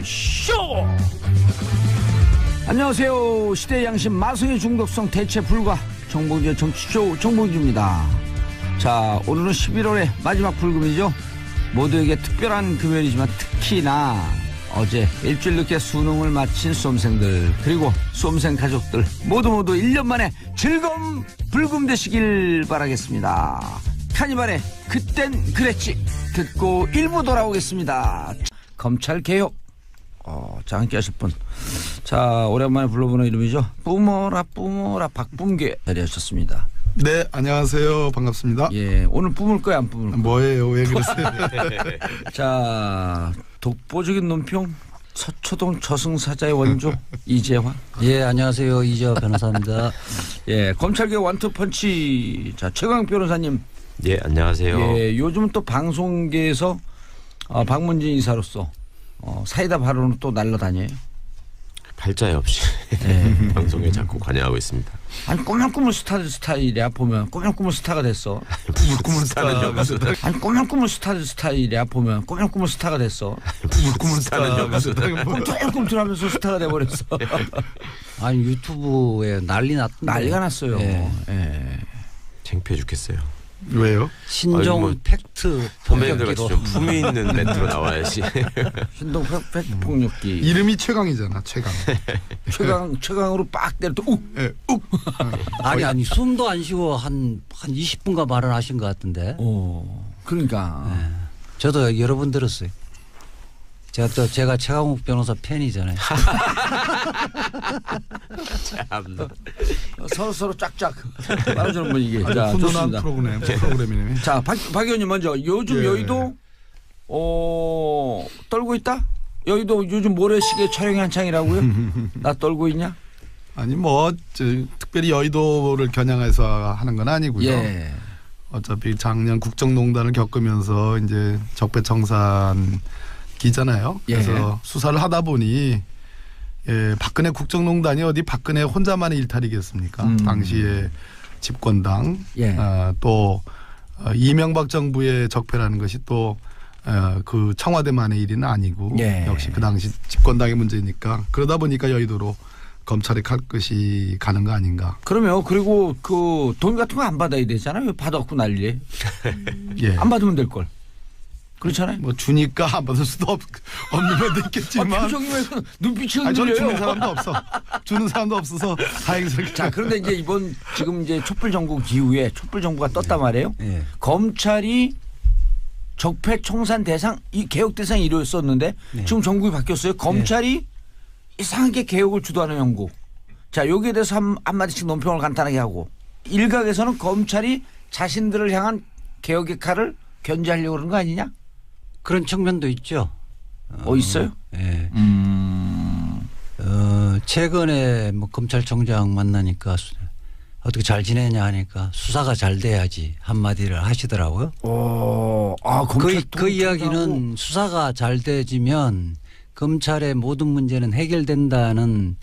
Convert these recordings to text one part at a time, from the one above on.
쇼! 안녕하세요. 시대의 양심 마성의 중독성 대체 불가 정봉주의 정치쇼 정봉주입니다. 자, 오늘은 11월의 마지막 불금이죠. 모두에게 특별한 금요일이지만 특히나 어제 일주일 늦게 수능을 마친 수험생들 그리고 수험생 가족들 모두 1년 만에 즐거운 불금 되시길 바라겠습니다. 카니발의 그땐 그랬지 듣고 일부 돌아오겠습니다. 검찰개혁 자, 함께 하실 분. 자, 오랜만에 불러보는 이름이죠. 뿜어라 박뿜계 자리하셨습니다. 네, 안녕하세요. 반갑습니다. 예, 오늘 뿜을 거야 안 뿜을 거야? 뭐예요? 왜 그러세요? 자, 독보적인 논평 서초동 저승사자의 원조 이재환. 예, 안녕하세요. 이재환 변호사입니다. 예, 검찰개혁 원투펀치. 자, 최강 변호사님. 예, 안녕하세요. 예, 요즘 또 방송계에서 박문진 이사로서 사이다 발언을 또 날라다녀요. 팔자에 없이 방송에 자꾸 관여하고 있습니다. 아니 꾸물꾸물 스타일이야 보면 꾸물꾸물 스타가 됐어. 꾸물꾸물 스타는 여가수. 아니 꾸물꾸물 스타일이야 보면 꾸물꾸물 스타가 됐어. 꾸물꾸물 스타는 여가수. 꿈틀꿈틀하면서 스타가 돼버렸어. 아니 유튜브에 난리 났던데. 난리가 났어요. 예. 예. 창피해 죽겠어요. 왜요? 신종 뭐 팩트 선배님들 같이 폭격기로. 좀 품위 있는 멘트로 나와야지. 신동 팩트 폭력기. 이름이 최강이잖아. 최강. 최강으로 빡 때릴 때 욱. 예, 욱. 아니 숨도 안 쉬고 한 20분간 말을 하신 것 같은데. 그러니까. 저도 여러 번 들었어요. 제가 최강욱 변호사 팬이잖아요. 참나. 서로 쫙쫙 말아주는 분위기. 아주 자, 훈훈한 좋습니다. 프로그램이네. 자, 박 의원님 먼저 요즘 예. 여의도 떨고 있다? 여의도 요즘 모래시계 촬영이 한창이라고요? 나 떨고 있냐? 아니 특별히 여의도를 겨냥해서 하는 건 아니고요. 예. 어차피 작년 국정농단을 겪으면서 이제 적폐청산 기잖아요. 그래서 수사를 하다 보니 박근혜 국정농단이 어디 박근혜 혼자만의 일탈이겠습니까? 당시에 집권당 또 이명박 정부의 적폐라는 것이 또 그 청와대만의 일은 아니고 역시 그 당시 집권당의 문제니까 그러다 보니까 여의도로 검찰의 칼끝이 가는 거 아닌가. 그러면 그리고 그 돈 같은 거 안 받아야 되잖아요. 받았고 난리에. 예. 안 받으면 될 걸. 그렇잖아요. 뭐 주니까 안 받을 수도 없는 면도 있겠지만. 표정이 왜 눈빛이 저는 흔들려요. 주는 사람도 없어. 주는 사람도 없어서 다행스럽게. 자, 그런데 이제 지금 이제 촛불 정국 이후에 촛불 정부가 떴단 말이에요. 예. 검찰이 적폐 청산 대상 이 개혁 대상 1호였었는데 지금 정국이 바뀌었어요. 검찰이 이상하게 개혁을 주도하는 형국. 자, 여기에 대해서 한마디씩 논평을 간단하게 하고 일각에서는 검찰이 자신들을 향한 개혁의 칼을 견제하려고 그러는 거 아니냐? 그런 측면도 있죠. 있어요? 예. 최근에 뭐 검찰총장 만나니까 어떻게 잘 지내냐 하니까 수사가 잘 돼야지 한마디를 하시더라고요. 그 이야기는 수사가 잘 되지면 검찰의 모든 문제는 해결된다는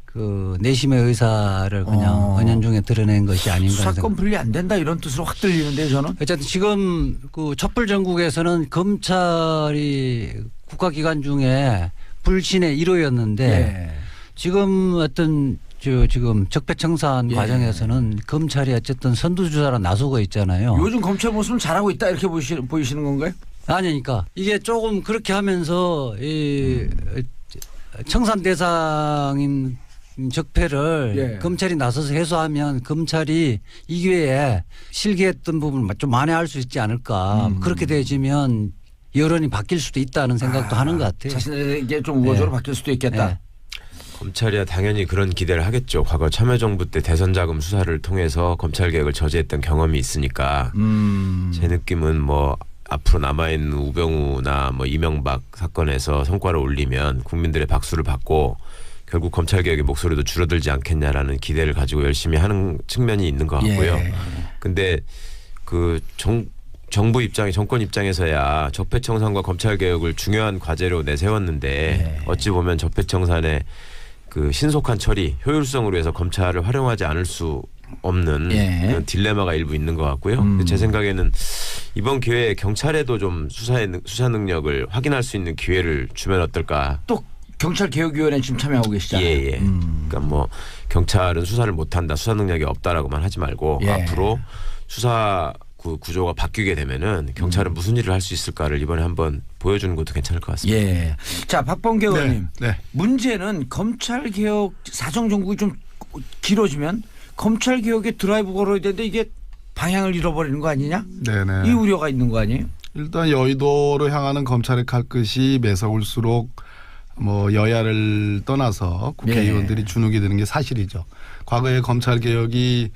그 내심의 의사를 그냥 은연중에 드러낸 것이 아닌가. 수사권 분리 안 된다 이런 뜻으로 확 들리는데 저는. 어쨌든 지금 그 촛불 전국에서는 검찰이 국가기관 중에 불신의 1호였는데 지금 어떤 지금 적폐청산 과정에서는 검찰이 어쨌든 선두주자로 나서고 있잖아요. 요즘 검찰 모습은 잘하고 있다 이렇게 보이시는 건가요? 아니니까 이게 조금 그렇게 하면서 이 청산 대상인 적폐를 검찰이 나서서 해소하면 검찰이 이 기회에 실기했던 부분을 좀 만회할 수 있지 않을까. 그렇게 되지면 여론이 바뀔 수도 있다는 생각도 하는 것 같아요. 자신에게 좀 우호적으로 바뀔 수도 있겠다. 검찰이야 당연히 그런 기대를 하겠죠. 과거 참여정부 때 대선자금 수사를 통해서 검찰개혁을 저지했던 경험이 있으니까 제 느낌은 뭐 앞으로 남아있는 우병우나 뭐 이명박 사건에서 성과를 올리면 국민들의 박수를 받고 결국 검찰개혁의 목소리도 줄어들지 않겠냐라는 기대를 가지고 열심히 하는 측면이 있는 것 같고요. 근데 그 정부 입장에 정권 입장에서야 적폐청산과 검찰개혁을 중요한 과제로 내세웠는데 어찌 보면 적폐청산의 그 신속한 처리, 효율성으로 해서 검찰을 활용하지 않을 수 없는 그런 딜레마가 일부 있는 것 같고요. 제 생각에는 이번 기회에 경찰에도 좀 수사 능력을 확인할 수 있는 기회를 주면 어떨까? 또 경찰개혁위원회 지금 참여하고 계시잖아요. 예. 그러니까 뭐 경찰은 수사를 못한다, 수사 능력이 없다라고만 하지 말고 예. 앞으로 수사 구조가 바뀌게 되면은 경찰은 무슨 일을 할 수 있을까를 이번에 한번 보여주는 것도 괜찮을 것 같습니다. 예. 자, 박범계 의원님. 네. 문제는 검찰개혁 사정정국이 좀 길어지면 검찰개혁의 드라이브 걸어야 되는데 이게 방향을 잃어버리는 거 아니냐? 네네. 이 우려가 있는 거 아니에요? 일단 여의도로 향하는 검찰의 칼끝이 매서울수록 뭐 여야를 떠나서 국회의원들이 주눅이 드는 게 사실이죠. 과거에 검찰 개혁이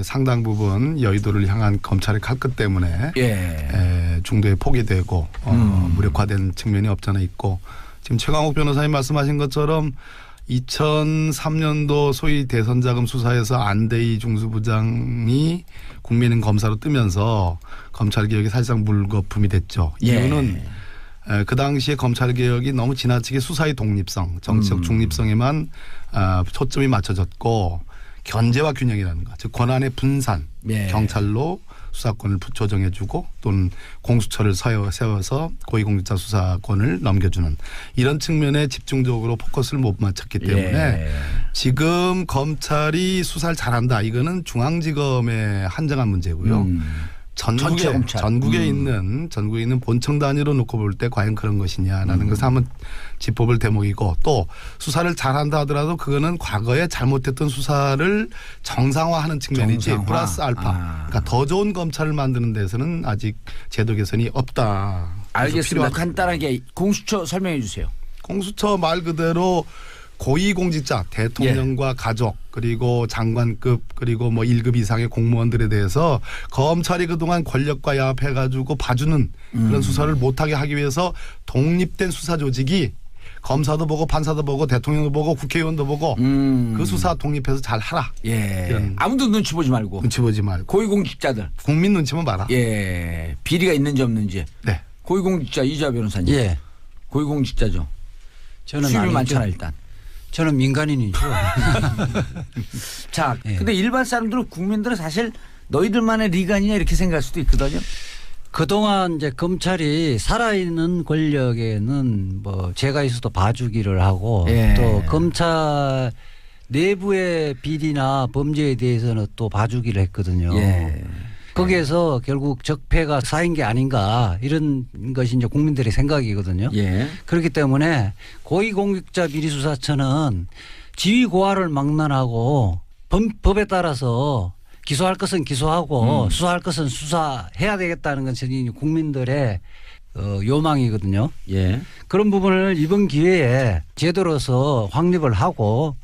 상당 부분 여의도를 향한 검찰의 칼끝 때문에 중도에 포기되고 무력화된 측면이 없잖아 있고 지금 최강욱 변호사님 말씀하신 것처럼 2003년도 소위 대선자금 수사에서 안대희 중수부장이 국민은 검사로 뜨면서 검찰개혁이 사실상 물거품이 됐죠. 이유는 그 당시에 검찰개혁이 너무 지나치게 수사의 독립성, 정치적 중립성에만 초점이 맞춰졌고 견제와 균형이라는 것, 즉 권한의 분산, 경찰로 수사권을 조정해주고 또는 공수처를 세워서 고위공직자 수사권을 넘겨주는 이런 측면에 집중적으로 포커스를 못 맞췄기 때문에 지금 검찰이 수사를 잘한다. 이거는 중앙지검의 한정한 문제고요. 전국에 있는 본청 단위로 놓고 볼 때 과연 그런 것이냐라는 것을 한번 짚어볼 대목이고 또 수사를 잘한다 하더라도 그거는 과거에 잘못했던 수사를 정상화하는 측면이지 플러스 알파. 그러니까 더 좋은 검찰을 만드는 데서는 아직 제도 개선이 없다. 알겠습니다. 간단하게 공수처 설명해 주세요. 공수처 말 그대로 고위공직자 대통령과 가족 그리고 장관급 그리고 뭐 1급 이상의 공무원들에 대해서 검찰이 그동안 권력과 야합해가지고 봐주는 그런 수사를 못하게 하기 위해서 독립된 수사 조직이 검사도 보고 판사도 보고 대통령도 보고 국회의원도 보고 그 수사 독립해서 잘 하라. 아무도 눈치 보지 말고. 눈치 보지 말고. 고위공직자들. 국민 눈치만 봐라. 비리가 있는지 없는지. 네. 고위공직자 이주하 변호사님. 고위공직자죠. 저는 수입이 많잖아 일단. 저는 민간인이죠. 자, 근데 일반 사람들은 국민들은 사실 너희들만의 리간이냐 이렇게 생각할 수도 있거든요. 그동안 이제 검찰이 살아있는 권력에는 뭐 제가 있어도 봐주기를 하고 또 검찰 내부의 비리나 범죄에 대해서는 또 봐주기를 했거든요. 거기에서 결국 적폐가 쌓인 게 아닌가 이런 것이 이제 국민들의 생각이거든요. 그렇기 때문에 고위공직자 비리수사처는 지휘 고하를 망라하고 법에 따라서 기소할 것은 기소하고 수사할 것은 수사해야 되겠다는 것이 국민들의 요망이거든요. 그런 부분을 이번 기회에 제도로서 확립을 하고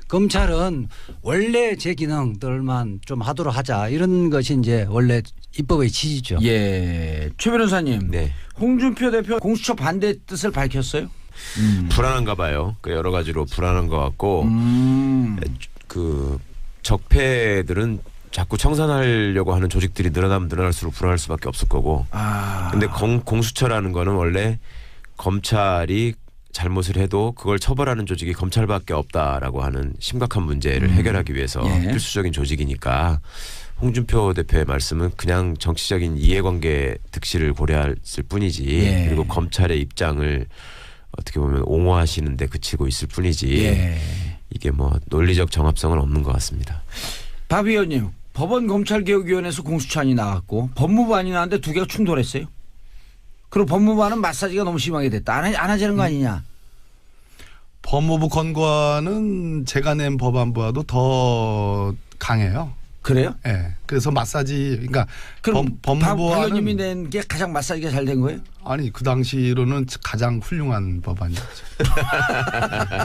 검찰은 원래 제 기능들만 좀 하도록 하자 이런 것이 이제 원래 입법의 취지죠. 최 변호사님, 홍준표 대표 공수처 반대 뜻을 밝혔어요? 불안한가 봐요. 그 여러 가지로 불안한 것 같고 그 적폐들은 자꾸 청산하려고 하는 조직들이 늘어나면 늘어날수록 불안할 수밖에 없을 거고. 근데 공수처라는 거는 원래 검찰이 잘못을 해도 그걸 처벌하는 조직이 검찰밖에 없다라고 하는 심각한 문제를 해결하기 위해서 필수적인 조직이니까 홍준표 대표의 말씀은 그냥 정치적인 이해관계 득실을 고려했을 뿐이지 그리고 검찰의 입장을 어떻게 보면 옹호하시는 데 그치고 있을 뿐이지 이게 뭐 논리적 정합성은 없는 것 같습니다. 박 의원님, 법원검찰개혁위원회에서 공수처안이 나왔고 법무부안이 나왔는데 두 개가 충돌했어요. 그리고 법무부안은 마사지가 너무 심하게 됐다. 안 하자는 거 아니냐. 법무부 건과는 제가 낸 법안부와도 더 강해요. 그래요? 그래서 마사지 그러니까 그럼 박 법무부안은 의원님이 낸 게 가장 마사지가 잘 된 거예요? 아니 그 당시로는 가장 훌륭한 법안이었죠.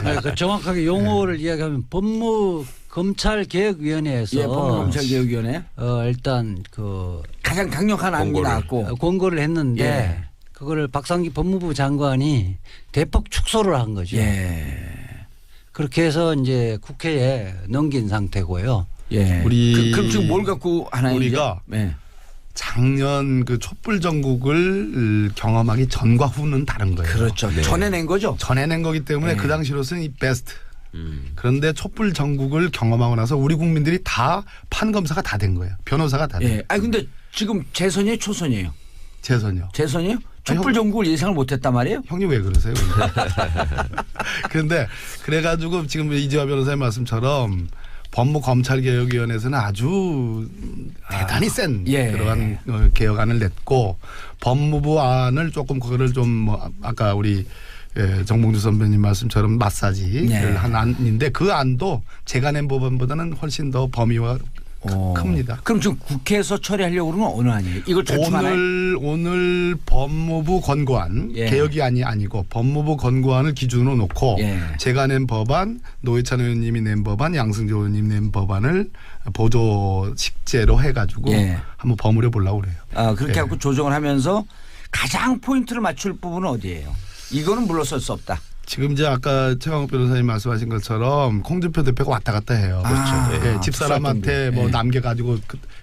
그러니까 정확하게 용어를 이야기하면 법무검찰개혁위원회에서 법무검찰개혁위원회 일단 그 가장 강력한 안이 나왔고 권고를 했는데 그거를 박상기 법무부 장관이 대폭 축소를 한 거죠. 그렇게 해서 이제 국회에 넘긴 상태고요. 우리 그럼 지금 뭘 갖고 하나요? 우리가 작년 그 촛불 전국을 경험하기 전과 후는 다른 거예요. 그렇죠. 전에 낸 거죠. 전에 낸 거기 때문에 그 당시로서는 이 베스트 그런데 촛불 전국을 경험하고 나서 우리 국민들이 다 판검사가 다 된 거예요. 변호사가 다 된 거예요. 예. 아니 근데 지금 재선이에요, 초선이에요? 재선이요. 재선이요? 촛불 전국을 예상을 못했단 말이에요? 형님 왜 그러세요? 그런데 그래가지고 지금 이재화 변호사의 말씀처럼 법무검찰개혁위원회에서는 아주 대단히 센 예. 그러한 개혁안을 냈고 법무부 안을 조금 그거를 좀 뭐 아까 우리 정봉주 선배님 말씀처럼 마사지를 예. 한 안인데 그 안도 제가 낸 법안보다는 훨씬 더 범위가 큽니다. 그럼 지금 국회에서 처리하려고 그러면 어느 안이에요? 이걸 제출하나요? 오늘 법무부 권고안 예. 개혁이 아니고 법무부 권고안을 기준으로 놓고 예. 제가 낸 법안 노회찬 의원님이 낸 법안 양승조 의원님 낸 법안을 보조식재로 해가지고 예. 한번 버무려 보려고 그래요. 아, 그렇게 예. 하고 조정을 하면서 가장 포인트를 맞출 부분은 어디예요? 이거는 물러설 수 없다. 지금 이제 아까 최강욱 변호사님 말씀하신 것처럼 홍준표 대표가 왔다 갔다 해요. 그렇죠. 예, 집사람한테 뭐 예. 남겨가지고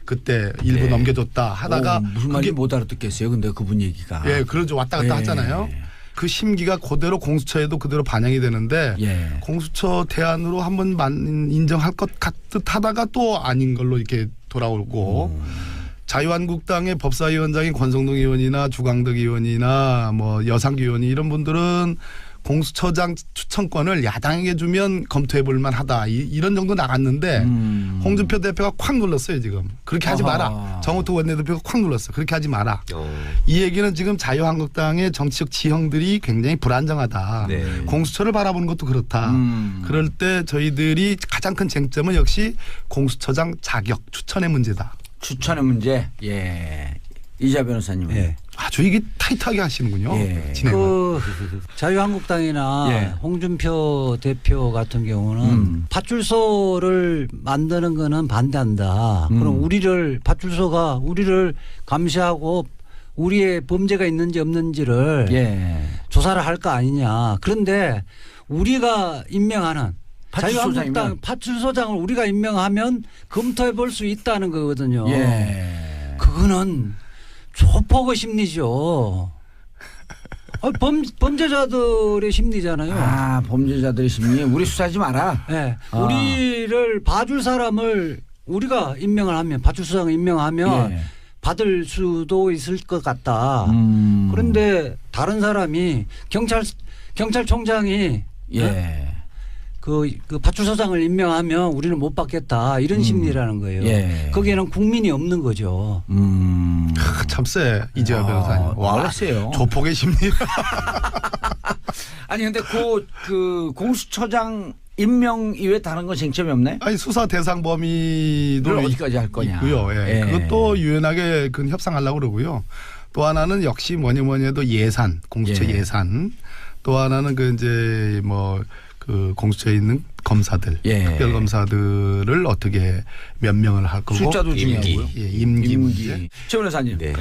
그때 일부 넘겨줬다 하다가 무슨 말인지 못 알아듣겠어요. 근데 그분 얘기가. 예, 그러죠. 왔다 갔다 예. 하잖아요. 그 심기가 그대로 공수처에도 그대로 반영이 되는데 예. 공수처 대안으로 한번 인정할 것 같듯 하다가 또 아닌 걸로 이렇게 돌아오고 자유한국당의 법사위원장인 권성동 의원이나 주광덕 의원이나 뭐 여상규 의원이 이런 분들은 공수처장 추천권을 야당에게 주면 검토해 볼 만하다 이런 정도 나갔는데 홍준표 대표가 콱 눌렀어요 지금. 그렇게 하지 마라. 정호택 원내대표가 콱 눌렀어. 그렇게 하지 마라. 이 얘기는 지금 자유한국당의 정치적 지형들이 굉장히 불안정하다. 네. 공수처를 바라보는 것도 그렇다. 그럴 때 저희들이 가장 큰 쟁점은 역시 공수처장 자격 추천의 문제다. 추천의 문제. 예. 이재화 변호사님은. 예. 아주 이게 타이트하게 하시는군요. 예. 진행을. 그 자유한국당이나 예. 홍준표 대표 같은 경우는 파출소를 만드는 거는 반대한다. 그럼 파출소가 우리를 감시하고 우리의 범죄가 있는지 없는지를 예. 조사를 할 거 아니냐. 그런데 우리가 임명하는 파출소장이면? 자유한국당 파출소장을 우리가 임명하면 검토해 볼 수 있다는 거거든요. 예. 그거는 조폭의 심리죠. 범죄자들의 심리잖아요. 아, 범죄자들의 심리. 우리 수사하지 마라. 네. 아. 우리를 봐줄 사람을 우리가 임명을 하면 파출소장을 임명하면 예. 받을 수도 있을 것 같다. 그런데 다른 사람이 경찰청장이 예. 그 파출소장을 임명하면 우리는 못 받겠다 이런 심리라는 거예요. 예. 거기에는 국민이 없는 거죠. 참 쎄. 이재화 변호사님. 원래 세요. 조폭의 심리. 아니 근데 그 공수처장 임명 이외에 다른 건 쟁점이 없나요? 아니 수사 대상 범위도 그걸 어디까지 할 거냐. 있고요. 예. 예. 그것도 유연하게 협상하려고 그러고요. 또 하나는 역시 뭐니 해도 예산, 공수처 예. 예산. 또 하나는 그 이제 뭐 그 공수처에 있는 검사들, 예. 특별 검사들을 어떻게 몇 명을 할 거고 숫자도 중요하고요. 예, 임기 문제. 최 변호사님. 네.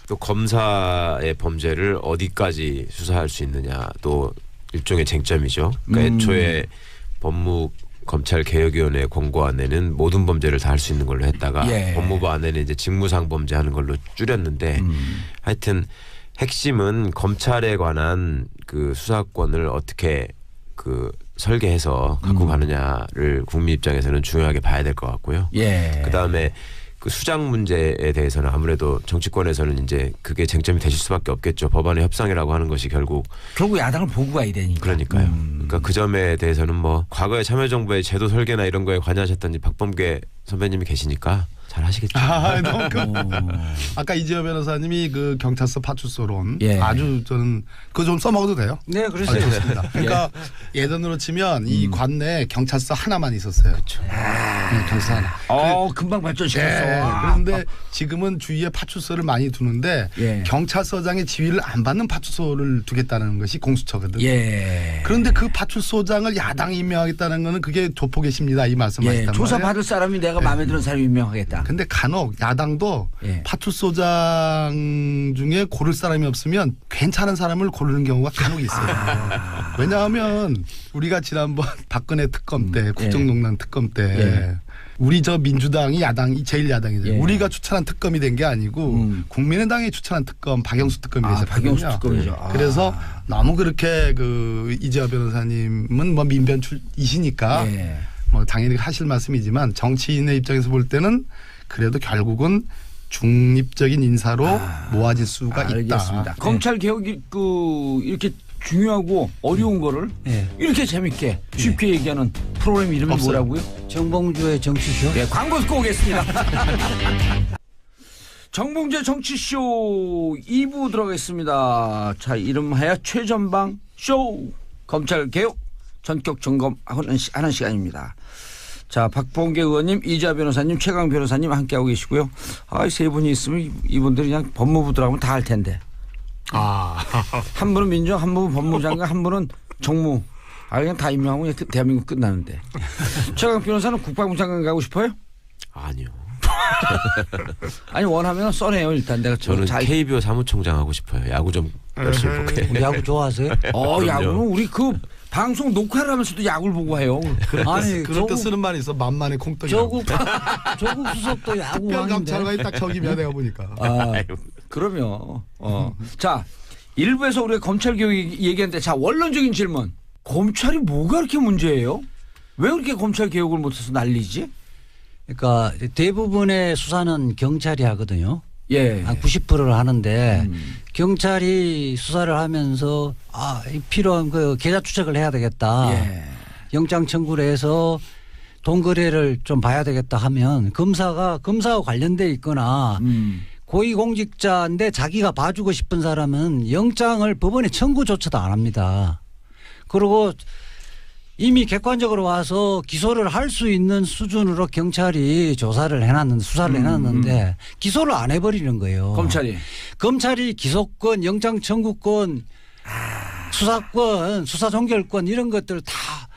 또 검사의 범죄를 어디까지 수사할 수 있느냐 또 일종의 쟁점이죠. 그러니까 애초에 법무검찰개혁위원회 권고안에는 모든 범죄를 다 할 수 있는 걸로 했다가 예. 법무부 안에는 이제 직무상 범죄하는 걸로 줄였는데 하여튼 핵심은 검찰에 관한 그 수사권을 어떻게 그 설계해서 갖고 가느냐를 국민 입장에서는 중요하게 봐야 될 것 같고요. 예. 그다음에 그 수장 문제에 대해서는 아무래도 정치권에서는 이제 그게 쟁점이 되실 수밖에 없겠죠. 법안의 협상이라고 하는 것이 결국 야당을 보고 가야 되니까. 그러니까요. 그러니까 그 점에 대해서는 뭐 과거에 참여정부의 제도 설계나 이런 거에 관여하셨던 박범계 선배님이 계시니까 잘 하시겠죠. 아까 이재화 변호사님이 그 경찰서 파출소론 예. 아주 저는 그거 좀 써먹어도 돼요? 네, 그렇죠. 좋습니다. 그러니까 예전으로 치면 이 관내에 경찰서 하나만 있었어요. 그렇죠. 경찰서 하나. 금방 발전시켰어. 예. 그런데 지금은 주위에 파출소를 많이 두는데 예. 경찰서장의 지휘를 안 받는 파출소를 두겠다는 것이 공수처거든요. 예. 그런데 그 파출소장을 야당이 임명하겠다는 거는 그게 조폭의 심리다 이 말씀하셨단 말이에요. 조사 받을 사람이 내가 마음에 드는 사람이 임명하겠다. 근데 간혹 야당도 예. 파출소장 중에 고를 사람이 없으면 괜찮은 사람을 고르는 경우가 간혹 있어요. 왜냐하면 우리가 지난번 박근혜 특검 때 국정농단 특검 때 우리 저 민주당이 야당이 제일 야당이죠. 예. 우리가 추천한 특검이 된 게 아니고 국민의당이 추천한 특검 박영수 특검이 됐었거든요. 박영수 특검이죠. 그래서 너무 그렇게 그 이재화 변호사님은 뭐 민변 출이시니까 예. 뭐 당연히 하실 말씀이지만 정치인의 입장에서 볼 때는 그래도 결국은 중립적인 인사로 모아질 수가 알겠습니다. 있다. 검찰 개혁이 이렇게 중요하고 어려운 거를 예. 이렇게 재밌게 쉽게 얘기하는 프로그램 이름이 없어요. 뭐라고요? 정봉주의 정치쇼. 네, 광고 듣고 오겠습니다. 정봉주의 정치쇼 2부 들어가겠습니다. 자, 이름하여 최전방 쇼 검찰 개혁 전격 점검하는 하는 시간입니다. 자, 박봉계 의원님, 이재화 변호사님, 최강 변호사님 함께하고 계시고요. 세 분이 있으면 이분들이 그냥 법무부 들어가면 다 할 텐데. 한 분은 민정, 한 분은 법무장관, 한 분은 정무. 그냥 다 임명하고 그냥 대한민국 끝나는데. 최강 변호사는 국방부 장관 가고 싶어요? 아니요. 아니 원하면 써내요 일단 내가 저는 KBO 사무총장 하고 싶어요. 야구 좀 열심히 볼게요. 야구 좋아하세요? 그럼요. 야구는 우리 그 방송 녹화를 하면서도 야구를 보고 해요. 아니 그럴 때 쓰는 말이 있어. 만만의 콩떡이라고. 조국 수석도 야구 왕인데. 특별감찰관이 딱 저기면 내가 보니까. 그러면 자 일부에서 우리가 검찰 개혁 얘기했는데 자 원론적인 질문. 검찰이 뭐가 그렇게 문제예요? 왜 그렇게 검찰 개혁을 못해서 난리지? 그러니까 대부분의 수사는 경찰이 하거든요. 예. 한 90%를 하는데 경찰이 수사를 하면서 필요한 그 계좌 추적을 해야 되겠다. 예. 영장 청구를 해서 돈 거래를 좀 봐야 되겠다 하면 검사와 관련돼 있거나 고위공직자인데 자기가 봐주고 싶은 사람은 영장을 법원에 청구조차도 안 합니다. 그리고 이미 객관적으로 와서 기소를 할 수 있는 수준으로 경찰이 수사를 해놨는데 기소를 안 해버리는 거예요. 검찰이 기소권, 영장 청구권, 수사권, 수사 종결권 이런 것들 다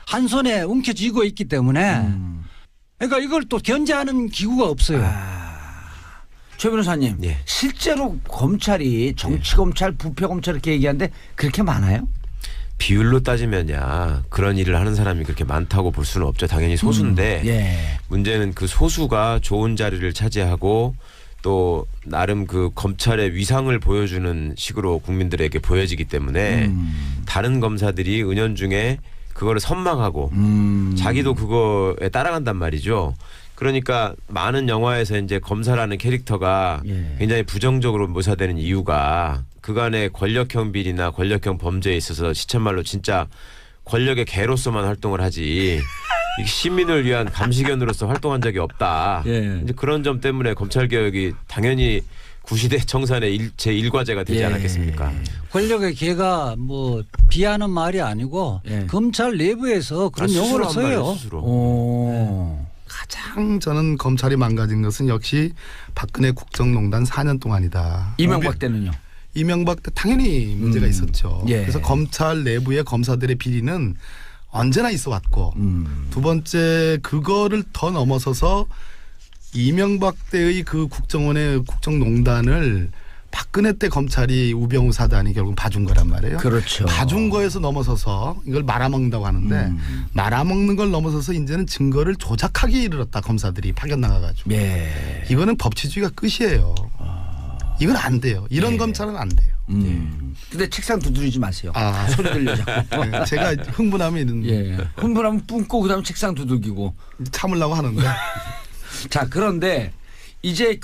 한 손에 움켜쥐고 있기 때문에 그러니까 이걸 또 견제하는 기구가 없어요. 최 변호사님, 예. 실제로 검찰이 정치검찰, 부패검찰 이렇게 얘기하는데 그렇게 많아요? 비율로 따지면야 그런 일을 하는 사람이 그렇게 많다고 볼 수는 없죠. 당연히 소수인데 예. 문제는 그 소수가 좋은 자리를 차지하고 또 나름 그 검찰의 위상을 보여주는 식으로 국민들에게 보여지기 때문에 다른 검사들이 은연중에 그거를 선망하고 자기도 그거에 따라간단 말이죠. 그러니까 많은 영화에서 이제 검사라는 캐릭터가 굉장히 부정적으로 묘사되는 이유가 그간의 권력형 비리나 권력형 범죄에 있어서 시쳇말로 진짜 권력의 개로서만 활동을 하지 시민을 위한 감시견으로서 활동한 적이 없다. 예. 이제 그런 점 때문에 검찰 개혁이 당연히 구시대 청산의 제1과제가 되지 않았겠습니까? 권력의 개가 뭐 비하는 말이 아니고 검찰 내부에서 그런 용어를 써요. 가장 저는 검찰이 망가진 것은 역시 박근혜 국정농단 4년 동안이다. 이명박 때는요? 이명박 때 당연히 문제가 있었죠. 그래서 검찰 내부의 검사들의 비리는 언제나 있어 왔고 두 번째 그거를 더 넘어서서 이명박 때의 그 국정원의 국정농단을 박근혜 때 검찰이 우병우 사단이 결국 봐준 거란 말이에요. 그렇죠. 봐준 거에서 넘어서서 이걸 말아먹는다고 하는데 말아먹는 걸 넘어서서 이제는 증거를 조작하기에 이르렀다. 검사들이 파견 나가가지고. 이거는 법치주의가 끝이에요. 이건 안 돼요. 이런 검찰은 안 돼요. 근데 책상 두드리지 마세요. 소리 들려 자꾸. 네, 제가 흥분하면 흥분하면 뿜고 그다음에 책상 두들기고 참으려고 하는데. 자, 그런데 이제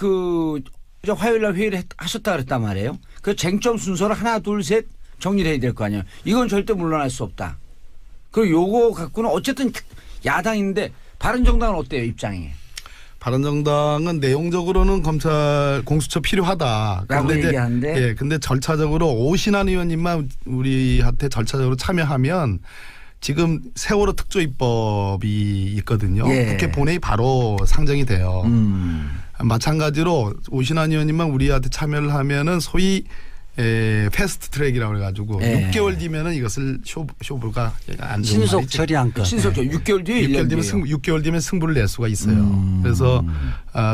화요일 날 회의를 하셨다 그랬단 말이에요. 그 쟁점 순서를 하나 둘 셋 정리를 해야 될 거 아니에요. 이건 절대 물러날 수 없다. 그리고 요거 갖고는 어쨌든 야당인데 바른정당은 어때요, 입장이? 바른정당은 내용적으로는 검찰 공수처 필요하다. 라고 얘기하는데. 근데 절차적으로 오신환 의원님만 우리한테 절차적으로 참여하면 지금 세월호 특조위법이 있거든요. 국회 본회의 바로 상정이 돼요. 마찬가지로 오신환 의원님만 우리한테 참여를 하면은 소위 패스트 트랙이라고 해가지고 6개월 뒤면은 이것을 쇼부가 안 좋은 신속 말이지. 처리한건. 신속 처리 6개월 뒤에 6개월 뒤면 승부를 낼 수가 있어요. 그래서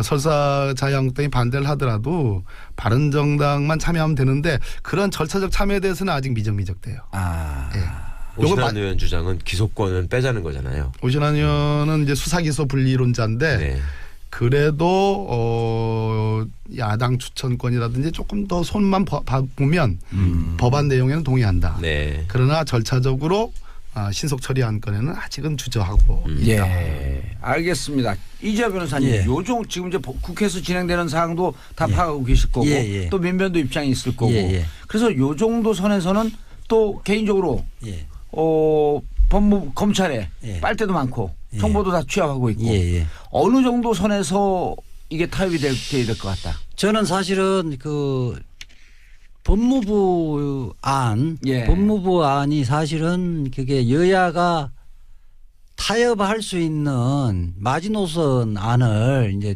설사 자유한국당이 반대를 하더라도 바른정당만 참여하면 되는데 그런 절차적 참여에 대해서는 아직 미적미적돼요. 오신환 의원 주장은 기소권은 빼자는 거잖아요. 오신환 의원은 이제 수사기소 분리론자인데 네. 그래도 야당 추천권이라든지 조금 더 손만 보면 법안 내용에는 동의한다. 네. 그러나 절차적으로 신속 처리한 건에는 아직은 주저하고 있다. 예, 알겠습니다. 이재화 변호사님, 예. 요즘 지금 이제 국회에서 진행되는 사항도 다 파악하고 계실 거고 또 면면도 입장이 있을 거고 그래서 요 정도 선에서는 또 개인적으로 법무 검찰에 빨대도 많고 정보도 다 취합하고 있고 어느 정도 선에서 이게 타협이 돼야 될 것 같다. 저는 사실은 그 법무부 안이 사실은 그게 여야가 타협할 수 있는 마지노선 안을 이제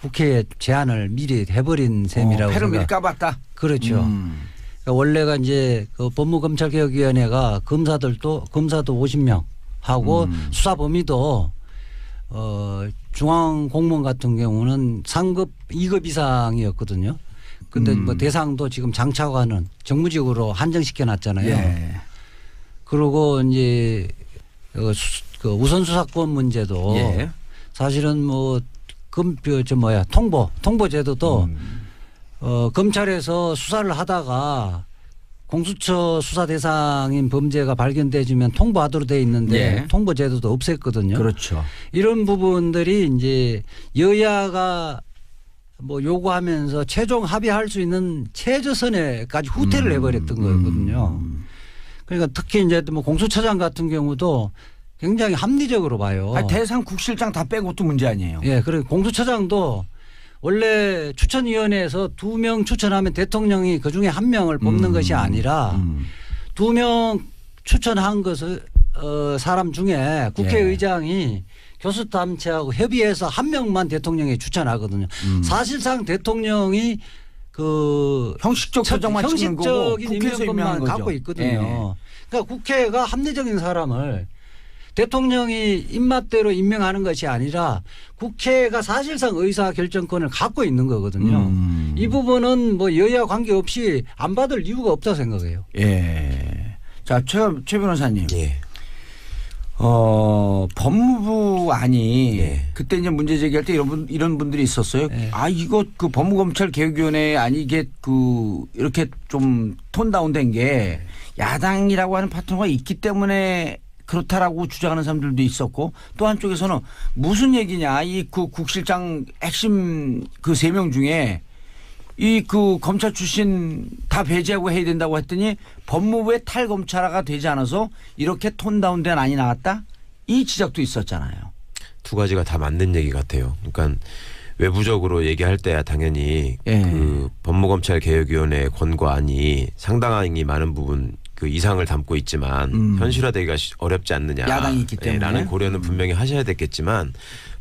국회에 제안을 미리 해버린 셈이라고 패를 미리 까봤다. 그렇죠. 그러니까 원래가 이제 그 법무검찰개혁위원회가 검사도 50명 하고 수사 범위도 중앙 공무원 같은 경우는 상급 2급 이상이었거든요. 근데 뭐 대상도 지금 장차관은 정무직으로 한정시켜 놨잖아요. 예. 그리고 이제 그 우선 수사권 문제도 사실은 뭐 통보 제도도 검찰에서 수사를 하다가 공수처 수사 대상인 범죄가 발견되면 통보하도록 돼 있는데 통보 제도도 없앴거든요. 그렇죠. 이런 부분들이 이제 여야가 뭐 요구하면서 최종 합의할 수 있는 최저선에까지 후퇴를 해버렸던 거거든요. 그러니까 특히 이제 뭐 공수처장 같은 경우도 굉장히 합리적으로 봐요. 대상 국실장 다 빼고 또 문제 아니에요. 예, 그리고 공수처장도 원래 추천위원회에서 2명 추천하면 대통령이 그 중에 1명을 뽑는 것이 아니라 2명 추천한 것을 사람 중에 국회의장이 교수단체하고 협의해서 1명만 대통령이 추천하거든요. 사실상 대통령이 그 형식적 결정만 찍는 거고 형식적인 국회에서 임명권만 임명한 갖고 거죠. 있거든요. 그러니까 국회가 합리적인 사람을 대통령이 입맛대로 임명하는 것이 아니라 국회가 사실상 의사결정권을 갖고 있는 거거든요. 이 부분은 뭐 여야 관계없이 안 받을 이유가 없다고 생각해요. 예. 자, 최 변호사님. 법무부 안이 그때 이제 문제 제기할 때 이런 분들이 있었어요. 이거 그 법무검찰 개혁위원회 아니 이게 이렇게 좀 톤 다운된 게 야당이라고 하는 파트너가 있기 때문에 그렇다라고 주장하는 사람들도 있었고 또 한쪽에서는 무슨 얘기냐 이 그 국실장 핵심 그 3명 중에 이 그 검찰 출신 다 배제하고 해야 된다고 했더니 법무부의 탈검찰화가 되지 않아서 이렇게 톤 다운된 안이 나왔다? 이 지적도 있었잖아요. 두 가지가 다 맞는 얘기 같아요. 그러니까 외부적으로 얘기할 때야 당연히 그 법무검찰 개혁위원회 권고안이 상당히 많은 부분 그 이상을 담고 있지만 현실화되기가 어렵지 않느냐. 야당이 있기 때문에. 라는 고려는 분명히 하셔야 됐겠지만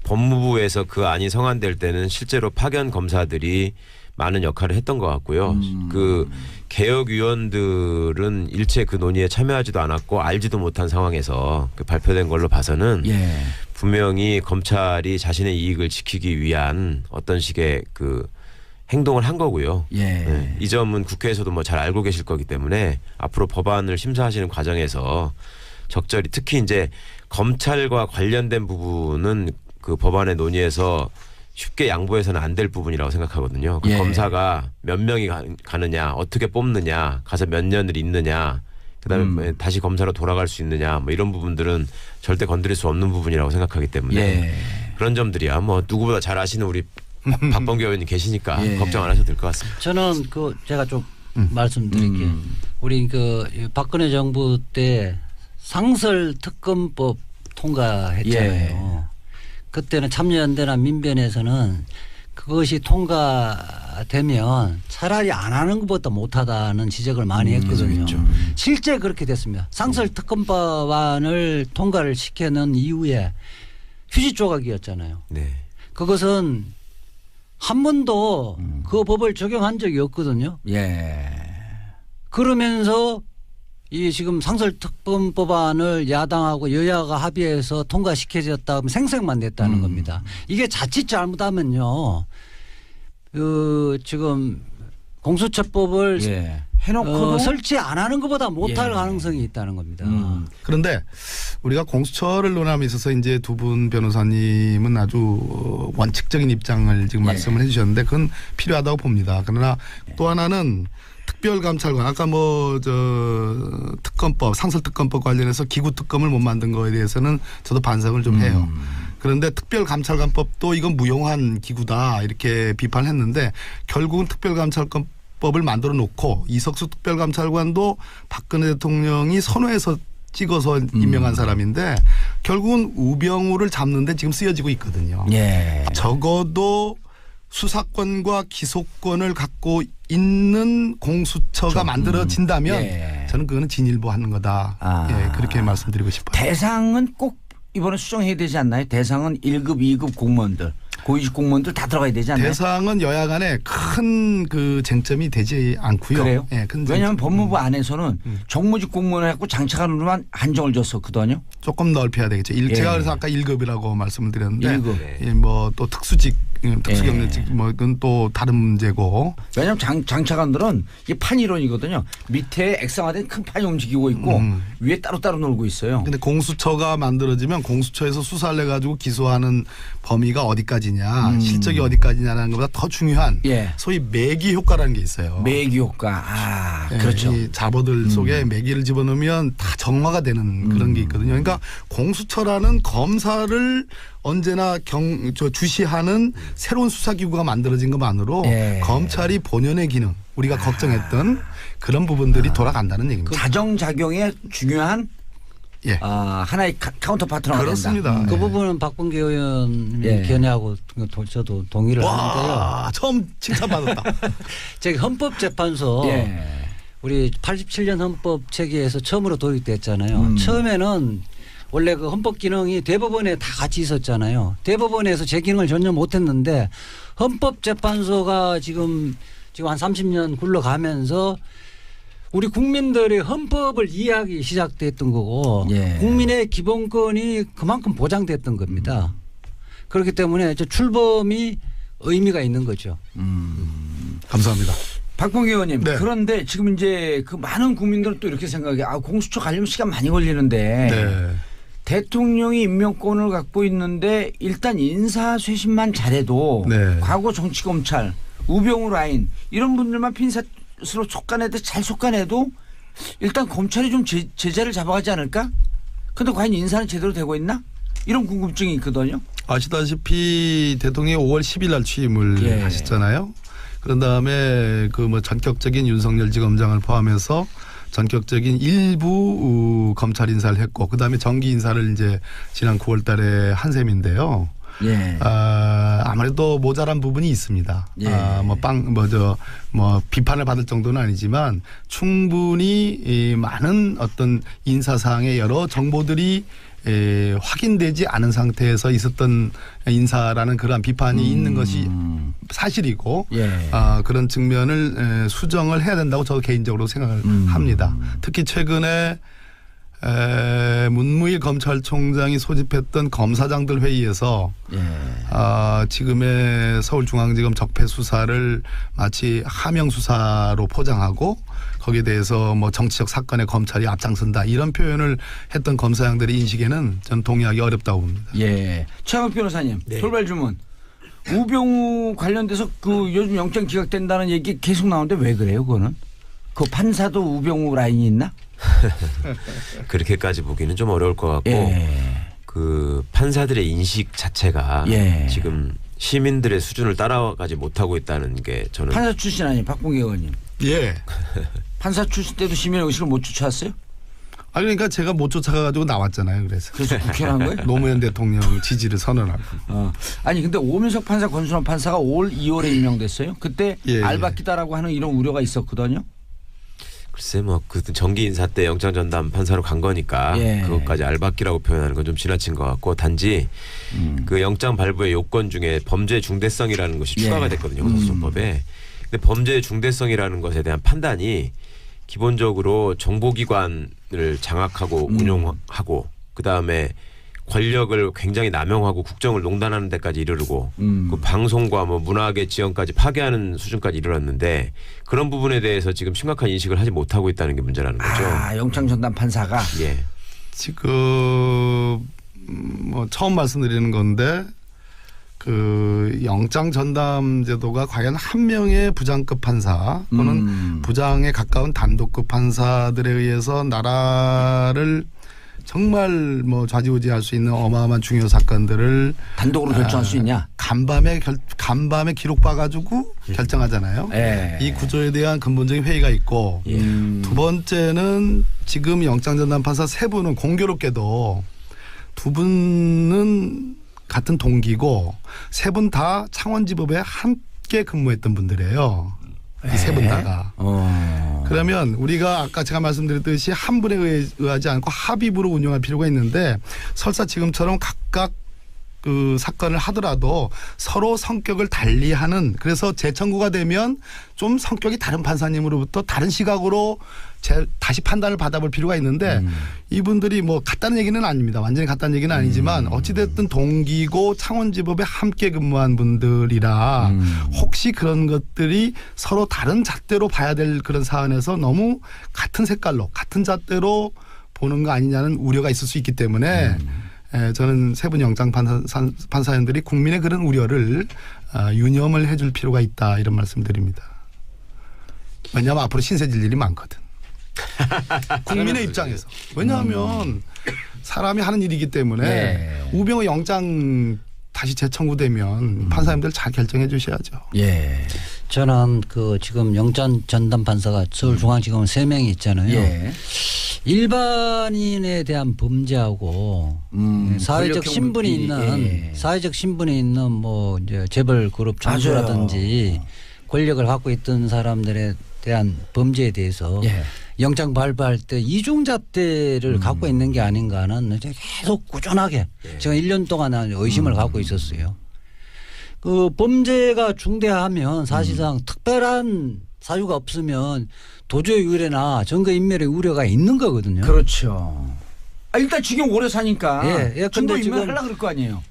법무부에서 그 안이 성안될 때는 실제로 파견 검사들이 많은 역할을 했던 것 같고요. 그 개혁위원들은 일체 그 논의에 참여하지도 않았고 알지도 못한 상황에서 그 발표된 걸로 봐서는 분명히 검찰이 자신의 이익을 지키기 위한 어떤 식의 그 행동을 한 거고요. 이 점은 국회에서도 뭐 잘 알고 계실 거기 때문에 앞으로 법안을 심사하시는 과정에서 적절히 특히 이제 검찰과 관련된 부분은 그 법안의 논의에서 쉽게 양보해서는 안 될 부분이라고 생각하거든요. 그 검사가 몇 명이 가느냐, 어떻게 뽑느냐, 가서 몇 년을 있느냐, 그다음에 다시 검사로 돌아갈 수 있느냐, 뭐 이런 부분들은 절대 건드릴 수 없는 부분이라고 생각하기 때문에 그런 점들이야 뭐 누구보다 잘 아시는 우리 박범계 의원님 계시니까 걱정 안 하셔도 될 것 같습니다. 저는 제가 좀 말씀드릴게요. 우리 그 박근혜 정부 때 상설특검법 통과했잖아요. 그때는 참여연대나 민변에서는 그것이 통과되면 차라리 안 하는 것보다 못하다는 지적을 많이 했거든요. 실제 그렇게 됐습니다. 상설특검법안을 통과를 시켜놓은 이후에 휴지 조각이었잖아요. 그것은 한 번도 그 법을 적용한 적이 없거든요. 그러면서 이 지금 상설특검법안을 야당하고 여야가 합의해서 통과시켜졌다 하면 생색만 냈다는 겁니다. 이게 자칫 잘못하면요. 지금 공수처법을 해놓고도 설치 안 하는 것보다 못할 가능성이 있다는 겁니다. 그런데 우리가 공수처를 논함에 있어서 이제 두 분 변호사님은 아주 원칙적인 입장을 지금 말씀을 해주셨는데 그건 필요하다고 봅니다. 그러나 또 하나는 특별감찰관 아까 뭐 저 특검법 상설특검법 관련해서 기구특검을 못 만든 거에 대해서는 저도 반성을 좀 해요. 그런데 특별감찰관법도 이건 무용한 기구다 이렇게 비판했는데 결국은 특별감찰관법을 만들어 놓고 이석수 특별감찰관도 박근혜 대통령이 선호해서 찍어서 임명한 사람인데 결국은 우병우를 잡는데 지금 쓰여지고 있거든요. 예. 적어도 수사권과 기소권을 갖고 있는 공수처가 만들어진다면 저는 그거는 진일보하는 거다. 예, 그렇게 말씀드리고 싶어요. 대상은 꼭 이번에 수정해야 되지 않나요? 대상은 1급, 2급 공무원들, 고위직 공무원들 다 들어가야 되지 않나요? 대상은 여야 간에 큰 그 쟁점이 되지 않고요. 그래요? 예, 큰 왜냐하면 법무부 안에서는 정무직 공무원을 갖고 장차관으로만 한정을 줬었거든요. 조금 넓혀야 되겠죠. 제가 그래서 아까 1급이라고 말씀을 드렸는데 1급. 예, 뭐 또 특수직, 특수경력직 뭐 그건 또 다른 문제고. 왜냐하면 장차관들은 이게 판이론이거든요. 밑에 액상화된 큰 판이 움직이고 있고 위에 따로따로 놀고 있어요. 근데 공수처가 만들어지면 공수처에서 수사를 해가지고 기소하는 범위가 어디까지냐, 실적이 어디까지냐라는 것보다 더 중요한 소위 매기 효과라는 게 있어요. 매기 효과. 예, 그렇죠. 이 자보들 속에 매기를 집어넣으면 다 정화가 되는 그런 게 있거든요. 그러니까 공수처라는 검사를 언제나 주시하는 새로운 수사기구가 만들어진 것만으로 검찰이 본연의 기능 우리가 걱정했던 그런 부분들이 돌아간다는 얘기입니다. 자정작용에 중요한 하나의 카운터 파트너가 그렇습니다. 된다. 그 부분은 박범계 의원님의 견해하고 저도 동의를 하는데요. 처음 칭찬받았다. 저기 헌법재판소 우리 87년 헌법 체계에서 처음으로 도입됐잖아요. 처음에는 원래 그 헌법 기능이 대법원에 다 같이 있었잖아요. 대법원에서 제 기능을 전혀 못했는데 헌법재판소가 지금 한 30년 굴러가면서 우리 국민들의 헌법을 이해하기 시작됐던 거고 국민의 기본권이 그만큼 보장됐던 겁니다. 그렇기 때문에 출범이 의미가 있는 거죠. 감사합니다. 박범계 의원님 그런데 지금 이제 그 많은 국민들은 또 이렇게 생각해. 공수처 가려면 시간 많이 걸리는데 대통령이 임명권을 갖고 있는데 일단 인사쇄신만 잘해도 과거 정치검찰 우병우 라인 이런 분들만 핀셋으로 속간해도 잘 속간해도 일단 검찰이 좀 제자를 잡아가지 않을까? 그런데 과연 인사는 제대로 되고 있나? 이런 궁금증이 있거든요. 아시다시피 대통령이 5월 10일 날 취임을 하셨잖아요. 그런 다음에 그 뭐 전격적인 윤석열 지검장을 포함해서 전격적인 일부 검찰 인사를 했고 그다음에 정기 인사를 이제 지난 9월 달에 한 셈인데요. 아무래도 모자란 부분이 있습니다. 비판을 받을 정도는 아니지만 충분히 이 많은 어떤 인사상의 여러 정보들이 확인되지 않은 상태에서 있었던 인사라는 그러한 비판이 있는 것이 사실이고 그런 측면을 수정을 해야 된다고 저도 개인적으로 생각을 합니다. 특히 최근에 문무일 검찰총장이 소집했던 검사장들 회의에서 지금의 서울중앙지검 적폐 수사를 마치 하명 수사로 포장하고 거기에 대해서 뭐 정치적 사건에 검찰이 앞장선다 이런 표현을 했던 검사장들의 인식에는 저는 동의하기 어렵다고 봅니다. 최강욱 변호사님 돌발 주문. 우병우 관련돼서 그 요즘 영장 기각된다는 얘기 계속 나오는데 왜 그래요? 그거는 그 판사도 우병우 라인이 있나? 그렇게까지 보기는 좀 어려울 것 같고 그 판사들의 인식 자체가 지금 시민들의 수준을 따라가지 못하고 있다는 게 저는 판사 출신 아니에요, 박범계 의원님? 판사 출신 때도 시민의 의식을 못 쫓아왔어요? 그러니까 제가 못 쫓아가지고 나왔잖아요. 그래서 국회를 한 거예요? 노무현 대통령 지지를 선언하고. 아니 근데 오민석 판사, 권순원 판사가 올 2월에 임명됐어요. 그때 알바끼다라고 하는 이런 우려가 있었거든요. 글쎄 뭐 그 정기 인사 때 영장 전담 판사로 간 거니까 그것까지 알박기라고 표현하는 건 좀 지나친 것 같고 단지 그 영장 발부의 요건 중에 범죄 중대성이라는 것이 추가가 됐거든요. 형사소송법에. 근데 범죄 중대성이라는 것에 대한 판단이 기본적으로 정보기관을 장악하고 운용하고 그다음에 권력을 굉장히 남용하고 국정을 농단하는 데까지 이르르고 그 방송과 뭐 문화계 지형까지 파괴하는 수준까지 이르렀는데 그런 부분에 대해서 지금 심각한 인식을 하지 못하고 있다는 게 문제라는 거죠. 영장 전담 판사가 예. 지금 뭐 처음 말씀드리는 건데 그 영장 전담 제도가 과연 한 명의 부장급 판사 또는 부장에 가까운 단독급 판사들에 의해서 나라를 정말 뭐 좌지우지할 수 있는 어마어마한 중요 사건들을 단독으로 결정할 수 있냐? 간밤에 기록 봐가지고 결정하잖아요. 이 구조에 대한 근본적인 회의가 있고 두 번째는 지금 영장전담 판사 세 분은 공교롭게도 두 분은 같은 동기고 세 분 다 창원지법에 함께 근무했던 분들이에요. 이 세 분 다가. 그러면 우리가 아까 제가 말씀드렸듯이 한 분에 의하지 않고 합의부로 운영할 필요가 있는데 설사 지금처럼 각각 그 사건을 하더라도 서로 성격을 달리하는 그래서 재청구가 되면 좀 성격이 다른 판사님으로부터 다른 시각으로 다시 판단을 받아볼 필요가 있는데 이분들이 뭐 같다는 얘기는 아닙니다. 완전히 같다는 얘기는 아니지만 어찌됐든 동기고 창원지법에 함께 근무한 분들이라 혹시 그런 것들이 서로 다른 잣대로 봐야 될 그런 사안에서 너무 같은 색깔로 같은 잣대로 보는 거 아니냐는 우려가 있을 수 있기 때문에 저는 세 분 영장 판사님들이 국민의 그런 우려를 유념을 해줄 필요가 있다 이런 말씀드립니다. 왜냐하면 앞으로 신세질 일이 많거든. 국민의 입장에서. 왜냐하면 사람이 하는 일이기 때문에 우병우 영장 다시 재청구되면 판사님들 잘 결정해 주셔야죠. 예. 저는 그 지금 영장 전담 판사가 서울중앙지검은 3명이 있잖아요. 일반인에 대한 범죄하고 사회적 신분이 있는 사회적 신분이 있는 뭐 이제 재벌 그룹 총수라든지 권력을 갖고 있던 사람들에 대한 범죄에 대해서 영장 발부할 때 이중잣대를 갖고 있는 게 아닌가 하는 계속 꾸준하게 제가 1년 동안 의심을 갖고 있었어요. 그 범죄가 중대하면 사실상 특별한 사유가 없으면 도주의 의뢰나 증거인멸의 우려가 있는 거거든요. 그렇죠. 일단 지금 오래 사니까 증거 지금 인멸 하려고 그럴 거 아니에요.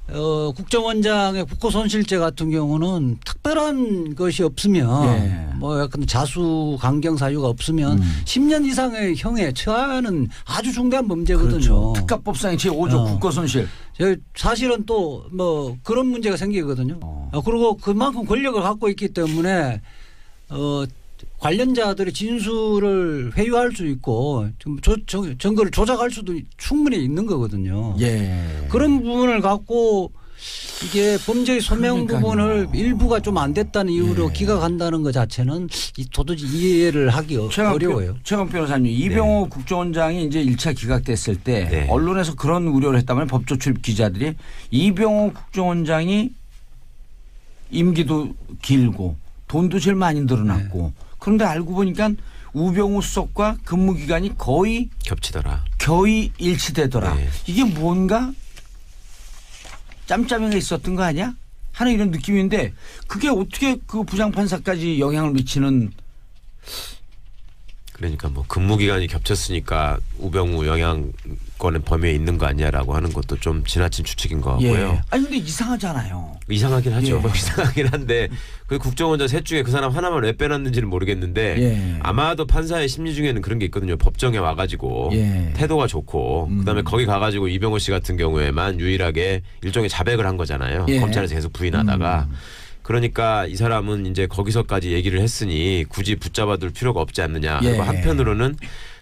국정원장의 국고손실죄 같은 경우는 특별한 것이 없으면 뭐 약간 자수 강경 사유가 없으면 10년 이상의 형에 처하는 아주 중대한 범죄거든요. 그렇죠. 특가법상의 제5조 국고손실. 사실은 또 뭐 그런 문제가 생기거든요. 그리고 그만큼 권력을 갖고 있기 때문에 관련자들의 진술을 회유할 수 있고 증거를 조작할 수도 충분히 있는 거거든요. 그런 부분을 갖고 이게 범죄의 소명 부분을 일부가 좀 안 됐다는 이유로 기각한다는 것 자체는 도저히 이해를 하기 어려워요. 최강 변호사님, 이병호 국정원장이 이제 1차 기각됐을 때 언론에서 그런 우려를 했다면 법조 출입 기자들이 이병호 국정원장이 임기도 길고 돈도 제일 많이 늘어났고 그런데 알고 보니까 우병우 수석과 근무 기간이 거의 겹치더라. 거의 일치되더라. 이게 뭔가 짬짬이가 있었던 거 아니야? 하는 이런 느낌인데 그게 어떻게 그 부장판사까지 영향을 미치는. 그러니까 뭐 근무 기간이 겹쳤으니까 우병우 영향권의 범위에 있는 거 아니냐라고 하는 것도 좀 지나친 추측인 것 같고요. 아니 근데 이상하잖아요. 이상하긴 하죠. 이상하긴 한데 그 국정원장 셋 중에 그 사람 하나만 왜 빼놨는지는 모르겠는데 아마도 판사의 심리 중에는 그런 게 있거든요. 법정에 와가지고 태도가 좋고 그다음에 거기 가가지고 이병호 씨 같은 경우에만 유일하게 일종의 자백을 한 거잖아요. 검찰에서 계속 부인하다가. 그러니까 이 사람은 이제 거기서까지 얘기를 했으니 굳이 붙잡아둘 필요가 없지 않느냐. 그리고 한편으로는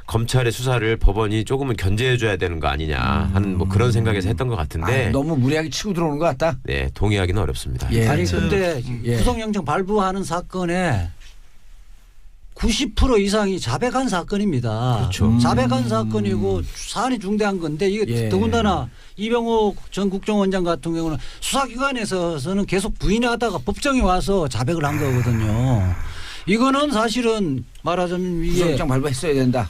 검찰의 수사를 법원이 조금은 견제해줘야 되는 거 아니냐 하는 뭐 그런 생각에서 했던 것 같은데 너무 무리하게 치고 들어오는 것 같다. 네, 동의하기는 어렵습니다. 아니 근데 구속영장 발부하는 사건에 90% 이상이 자백한 사건입니다. 그렇죠. 자백한 사건이고 사안이 중대한 건데 이게 더군다나 이병호 전 국정원장 같은 경우는 수사기관에서는 계속 부인하다가 법정에 와서 자백을 한 거거든요. 이거는 사실은 말하자면 이게 구속영장 발부했어야 된다.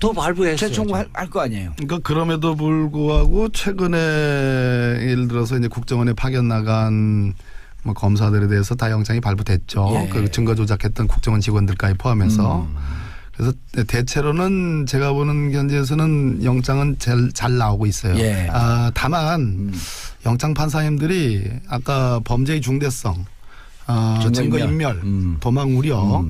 더 발부했어요. 재청구할 거 아니에요. 그러니까 그럼에도 불구하고 최근에 예를 들어서 이제 국정원에 파견 나간 뭐 검사들에 대해서 다 영장이 발부됐죠. 그 증거 조작했던 국정원 직원들까지 포함해서. 그래서 대체로는 제가 보는 현재에서는 영장은 잘 나오고 있어요. 예. 다만 영장 판사님들이 아까 범죄의 중대성, 증거인멸, 도망 우려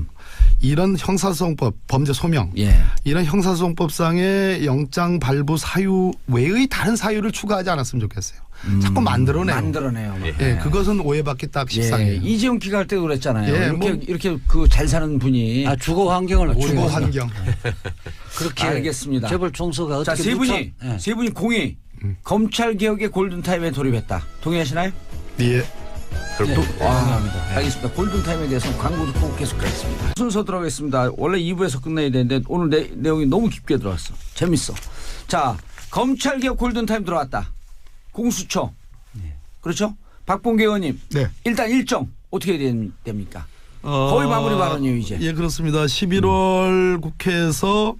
이런 형사소송법, 범죄 소명 예. 이런 형사소송법상의 영장 발부 사유 외의 다른 사유를 추가하지 않았으면 좋겠어요. 자꾸 만들어내요. 예, 그것은 오해받기 딱 십상이에요. 이재용 기각할 때도 그랬잖아요. 예, 이렇게 그 잘 사는 분이 주거 환경을 주거 환경. 그렇게 알겠습니다. 재벌 총수가 자, 어떻게 세 분이 공히 검찰 개혁의 골든 타임에 돌입했다. 동의하시나요? 예. 동의합니다. 알겠습니다. 골든 타임에 대해서 광고 듣고 계속하겠습니다. 순서 들어가겠습니다. 원래 2부에서 끝내야 되는데 오늘 내용이 너무 깊게 들어왔어. 재밌어. 자, 검찰 개혁 골든 타임 들어왔다. 공수처. 그렇죠? 박봉계 의원님. 네. 일단 일정 어떻게 됩니까? 거의 마무리 발언이에요 이제. 예, 그렇습니다. 11월 국회에서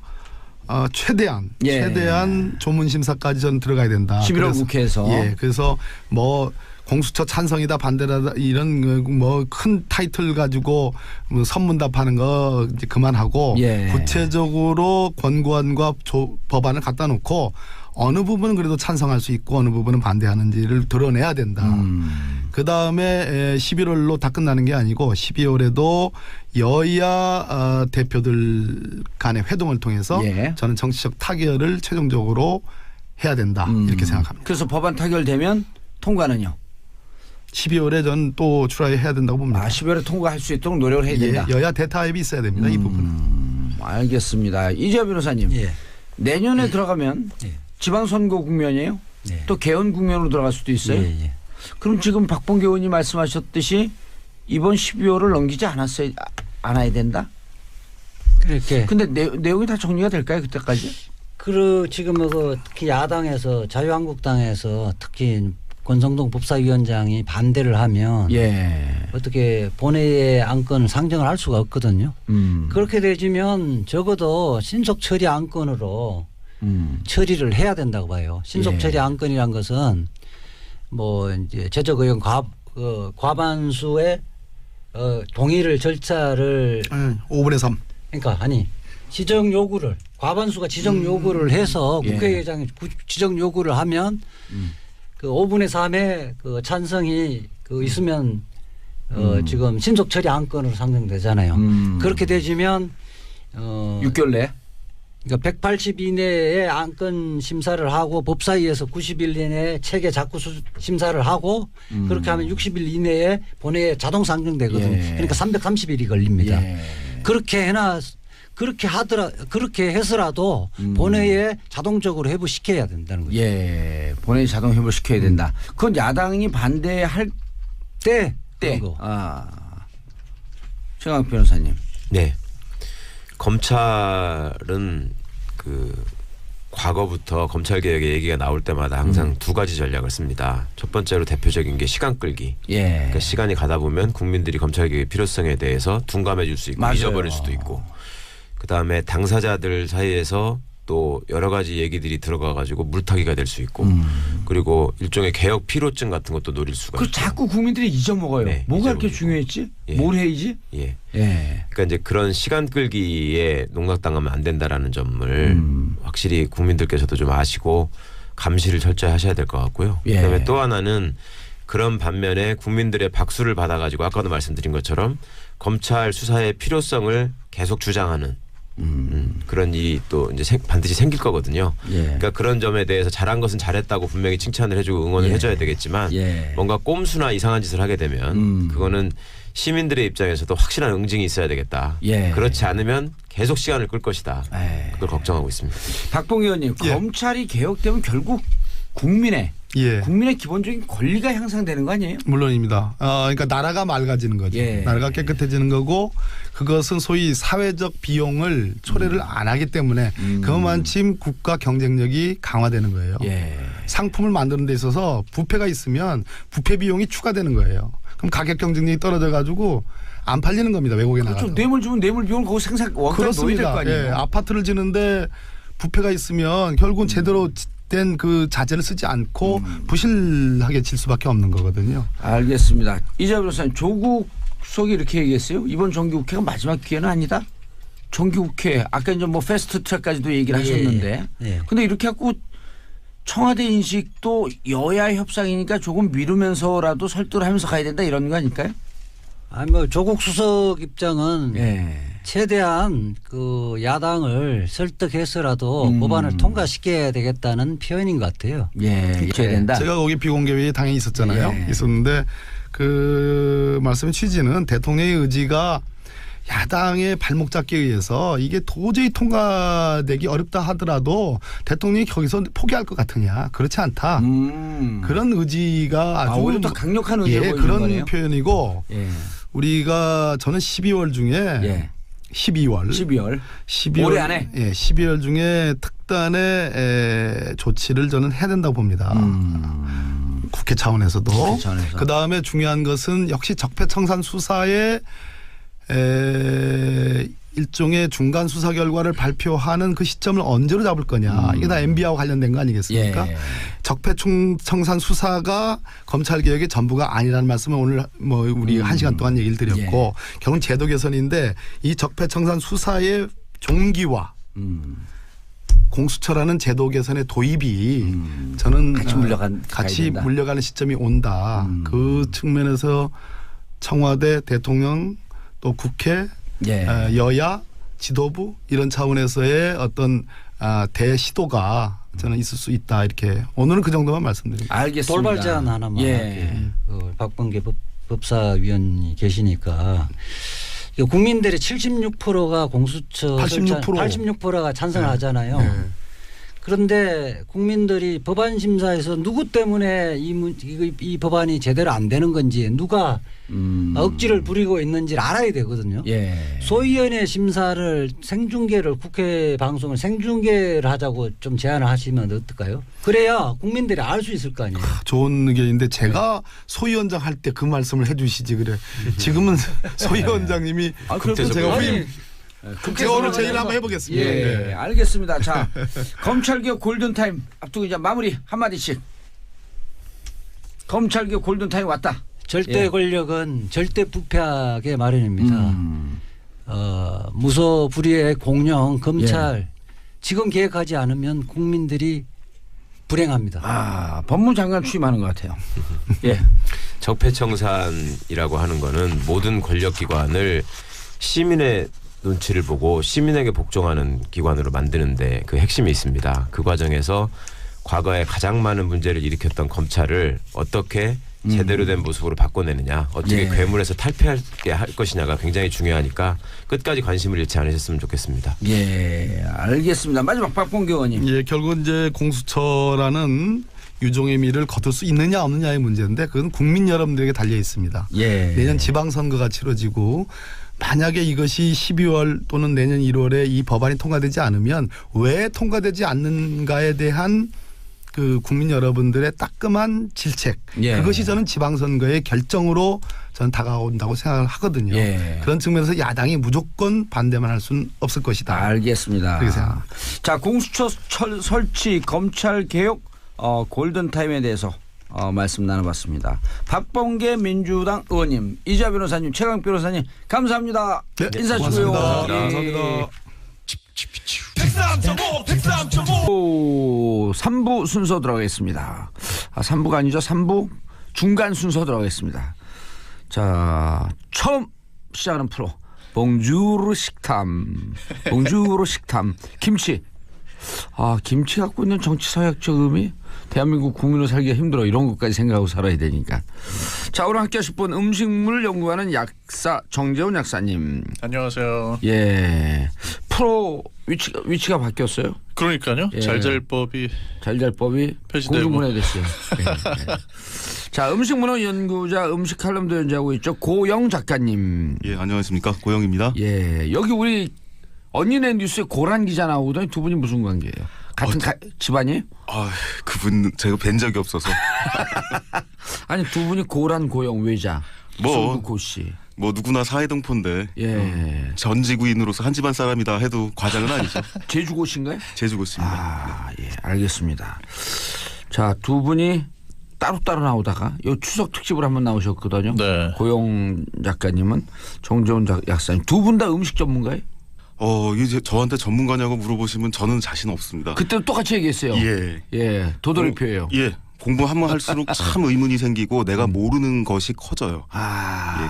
최대한 조문 심사까지 전 들어가야 된다. 11월 국회에서. 예, 그래서 뭐 공수처 찬성이다 반대다 이런 뭐 큰 타이틀 가지고 뭐 선문답하는 거 이제 그만하고 예. 구체적으로 권고안과 법안을 갖다 놓고 어느 부분은 그래도 찬성할 수 있고 어느 부분은 반대하는지를 드러내야 된다. 그다음에 11월로 다 끝나는 게 아니고 12월에도 여야 대표들 간의 회동을 통해서 예. 저는 정치적 타결을 최종적으로 해야 된다. 이렇게 생각합니다. 그래서 법안 타결되면 통과는요? 12월에 전 또 출하해야 된다고 봅니다. 12월에 통과할 수 있도록 노력을 해야 된다. 예, 여야 대타협이 있어야 됩니다. 이 부분은. 알겠습니다. 이재화 변호사님. 예. 내년에 들어가면 지방선거 국면이에요. 예. 또 개헌 국면으로 들어갈 수도 있어요. 예. 그럼 지금 박봉계 의원이 말씀하셨듯이 이번 12월을 넘기지 않아야 된다? 그렇게. 근데 내용이 다 정리가 될까요? 그때까지? 지금 특히 야당에서 자유한국당에서 특히 권성동 법사위원장이 반대를 하면 어떻게 본회의의 안건을 상정을 할 수가 없거든요. 그렇게 되지면 적어도 신속 처리 안건으로 처리를 해야 된다고 봐요. 신속 처리 안건이란 것은 뭐 이제 제적 의원 과반수의 동의를 절차를 5분의 3. 그러니까 지정 요구를 과반수가 지정 요구를 해서 국회의장이 지정 요구를 하면 그 5분의 3의 그 찬성이 있으면 지금 신속 처리 안건으로 상정되잖아요. 그렇게 되지면 6개월 내. 그러니까 180 이내에 안건 심사를 하고 법사위에서 90일 이내에 체계 작구 심사를 하고 그렇게 하면 60일 이내에 본회의에 자동 상정되거든요. 그러니까 330일이 걸립니다. 그렇게 해서라도 본회의에 자동적으로 회부시켜야 된다는 거죠. 본회의 자동 회부시켜야 된다. 그건 야당이 반대할 때. 최강욱 변호사님. 네. 검찰은 과거부터 검찰 개혁의 얘기가 나올 때마다 항상 두 가지 전략을 씁니다. 첫 번째로 대표적인 게 시간 끌기. 그러니까 시간이 가다 보면 국민들이 검찰 개혁의 필요성에 대해서 둔감해질 수 있고 맞아요. 잊어버릴 수도 있고. 그다음에 당사자들 사이에서 또 여러 가지 얘기들이 들어가 가지고 물타기가 될 수 있고 그리고 일종의 개혁 피로증 같은 것도 노릴 수가 있고. 자꾸 국민들이 잊어먹어요. 네, 뭐가 잊어버리고. 이렇게 중요했지? 뭘 해야지? 그러니까 이제 그런 시간 끌기에 농락당하면 안 된다라는 점을 확실히 국민들께서도 좀 아시고 감시를 철저히 하셔야 될 것 같고요. 그다음에 또 하나는 그런 반면에 국민들의 박수를 받아가지고 아까도 말씀드린 것처럼 검찰 수사의 필요성을 계속 주장하는 그런 일이 또 이제 반드시 생길 거거든요. 그러니까 그런 점에 대해서 잘한 것은 잘했다고 분명히 칭찬을 해주고 응원을 해줘야 되겠지만 뭔가 꼼수나 이상한 짓을 하게 되면 그거는 시민들의 입장에서도 확실한 응징이 있어야 되겠다. 그렇지 않으면 계속 시간을 끌 것이다. 그걸 걱정하고 있습니다. 박봉계 의원님, 검찰이 개혁되면 결국 국민의 기본적인 권리가 향상되는 거 아니에요? 물론입니다. 그러니까 나라가 맑아지는 거죠. 나라가 깨끗해지는 거고 그것은 소위 사회적 비용을 초래를 안 하기 때문에 그만큼 국가 경쟁력이 강화되는 거예요. 상품을 만드는 데 있어서 부패가 있으면 부패 비용이 추가되는 거예요. 그럼 가격 경쟁력이 떨어져 가지고 안 팔리는 겁니다. 외국에 나가서. 뇌물 주면 뇌물 비용을 거기 원가에 놓여야 될 거 아니에요. 아파트를 지는데 부패가 있으면 결국은 제대로 된 그 자재를 쓰지 않고 부실하게 질 수밖에 없는 거거든요. 알겠습니다. 이재화 변호사님, 조국 수석이 이렇게 얘기했어요. 이번 정기국회가 마지막 기회는 아니다. 정기국회 아까 이제 뭐 패스트트랙까지도 얘기를 예, 하셨는데, 예. 근데 이렇게 갖고 청와대 인식도 여야 협상이니까 조금 미루면서라도 설득을 하면서 가야 된다 이런 거 아닐까요? 아니 뭐 조국 수석 입장은 예. 최대한 그 야당을 설득해서라도 법안을 통과시켜야 되겠다는 표현인 것 같아요. 예, 줘야 된다. 제가 거기 비공개회의 당연히 있었잖아요. 예. 있었는데 그 말씀의 취지는 대통령의 의지가 야당의 발목 잡기에 의해서 이게 도저히 통과되기 어렵다 하더라도 대통령이 거기서 포기할 것 같으냐. 그렇지 않다. 그런 의지가 아주 오히려 더 강력한 의지를 보이는 그런 거네요. 표현이고 예. 우리가 저는 12월 중에 예. 12월 올해 안에? 예, 12월 중에 특단의 조치를 저는 해야 된다고 봅니다. 국회 차원에서도. 국회 차원에서. 그다음에 중요한 것은 역시 적폐청산 수사의 일종의 중간 수사 결과를 발표하는 그 시점을 언제로 잡을 거냐. 이게 다 MB하고 관련된 거 아니겠습니까? 예. 적폐청산 수사가 검찰 개혁의 전부가 아니라는 말씀을 오늘 뭐 우리 1시간 동안 얘기를 드렸고 결국 제도 개선인데 이 적폐청산 수사의 종기화 공수처라는 제도 개선의 도입이 저는 같이 물려가는 시점이 온다. 그 측면에서 청와대 대통령 또 국회 여야 지도부 이런 차원에서의 어떤 대시도가 저는 있을 수 있다 이렇게 오늘은 그 정도만 말씀드립니다. 알겠습니다. 돌발 제안 하나만 할게요. 박범계 법사위원이 계시니까 국민들의 76%가 공수처 86%가 찬성을 하잖아요. 그런데 국민들이 법안 심사에서 누구 때문에 이 법안이 제대로 안 되는 건지 누가 억지를 부리고 있는지를 알아야 되거든요. 소위원회 심사를 생중계를 국회 방송을 생중계를 하자고 좀 제안을 하시면 어떨까요? 그래야 국민들이 알 수 있을 거 아니에요. 좋은 의견인데 제가 소위원장 할 때 그 말씀을 해 주시지 그래. 지금은 소위원장님이 제가 후임 제가 오늘 제 일 한번 해보겠습니다. 예, 알겠습니다. 자, 검찰개혁 골든타임 앞두고 이제 마무리 한마디씩. 검찰개혁 골든타임 왔다. 절대 권력은 절대 부패하게 마련입니다. 무소불위의 공영 검찰 지금 개혁하지 않으면 국민들이 불행합니다. 법무장관 취임하는 것 같아요. 예. 적폐청산이라고 하는 거는 모든 권력기관을 시민의 눈치를 보고 시민에게 복종하는 기관으로 만드는데 그 핵심이 있습니다. 그 과정에서 과거에 가장 많은 문제를 일으켰던 검찰을 어떻게 제대로 된 모습으로 바꿔내느냐, 어떻게 괴물에서 탈피하게 할 것이냐가 굉장히 중요하니까 끝까지 관심을 잃지 않으셨으면 좋겠습니다. 예, 알겠습니다. 마지막 박범계 의원님. 예, 결국 이제 공수처라는 유종의 미를 거둘 수 있느냐 없느냐의 문제인데 그건 국민 여러분들에게 달려 있습니다. 내년 지방선거가 치러지고 만약에 이것이 12월 또는 내년 1월에 이 법안이 통과되지 않으면 왜 통과되지 않는가에 대한 그 국민 여러분들의 따끔한 질책 그것이 저는 지방선거의 결정으로 저는 다가온다고 생각을 하거든요. 그런 측면에서 야당이 무조건 반대만 할 수는 없을 것이다. 알겠습니다. 그렇게 생각합니다. 자, 공수처 설치 검찰개혁 골든타임에 대해서 말씀 나눠봤습니다. 박범계 민주당 의원님, 이자 변호사님, 최강 변호사님 감사합니다. 네, 인사주고요. 감사합니다. 3부 순서 들어가겠습니다. 3부가 아니죠. 3부 중간 순서 들어가겠습니다. 자, 처음 시작하는 프로 봉주르 식탐. 봉주르 식탐. 김치. 김치 갖고 있는 정치 사회학적 의미, 대한민국 국민으로 살기가 힘들어 이런 것까지 생각하고 살아야 되니까. 자, 오늘 함께 하실 분 음식물을 연구하는 약사 정재훈 약사님. 안녕하세요. 예, 프로 위치가 바뀌었어요. 그러니까요. 잘잘법이 폐지되고 공중분해됐어요. 자, 음식문화 연구자, 음식 칼럼도 연재하고 있죠. 고영 작가님. 예, 안녕하십니까, 고영입니다. 예, 여기 우리 언니네 뉴스에 고란 기자 나오더니 두 분이 무슨 관계예요? 같은 집안이에요? 그분 제가 뵌 적이 없어서. 아니, 두 분이 고란 고영 외자. 고씨. 뭐 누구나 사회동포인데 전지구인으로서 한 집안 사람이다 해도 과장은 아니죠. 제주고씨인가요? 제주고씨입니다. 예, 알겠습니다. 자, 두 분이 따로따로 나오다가 요 추석 특집으로 한번 나오셨거든요. 고영 작가님은 정재훈 약사님. 두 분 다 음식 전문가예요? 이제 저한테 전문가냐고 물어보시면 저는 자신 없습니다. 그때도 똑같이 얘기했어요. 예. 도돌이표예요. 예. 공부하면 할수록 참 의문이 생기고 내가 모르는 것이 커져요.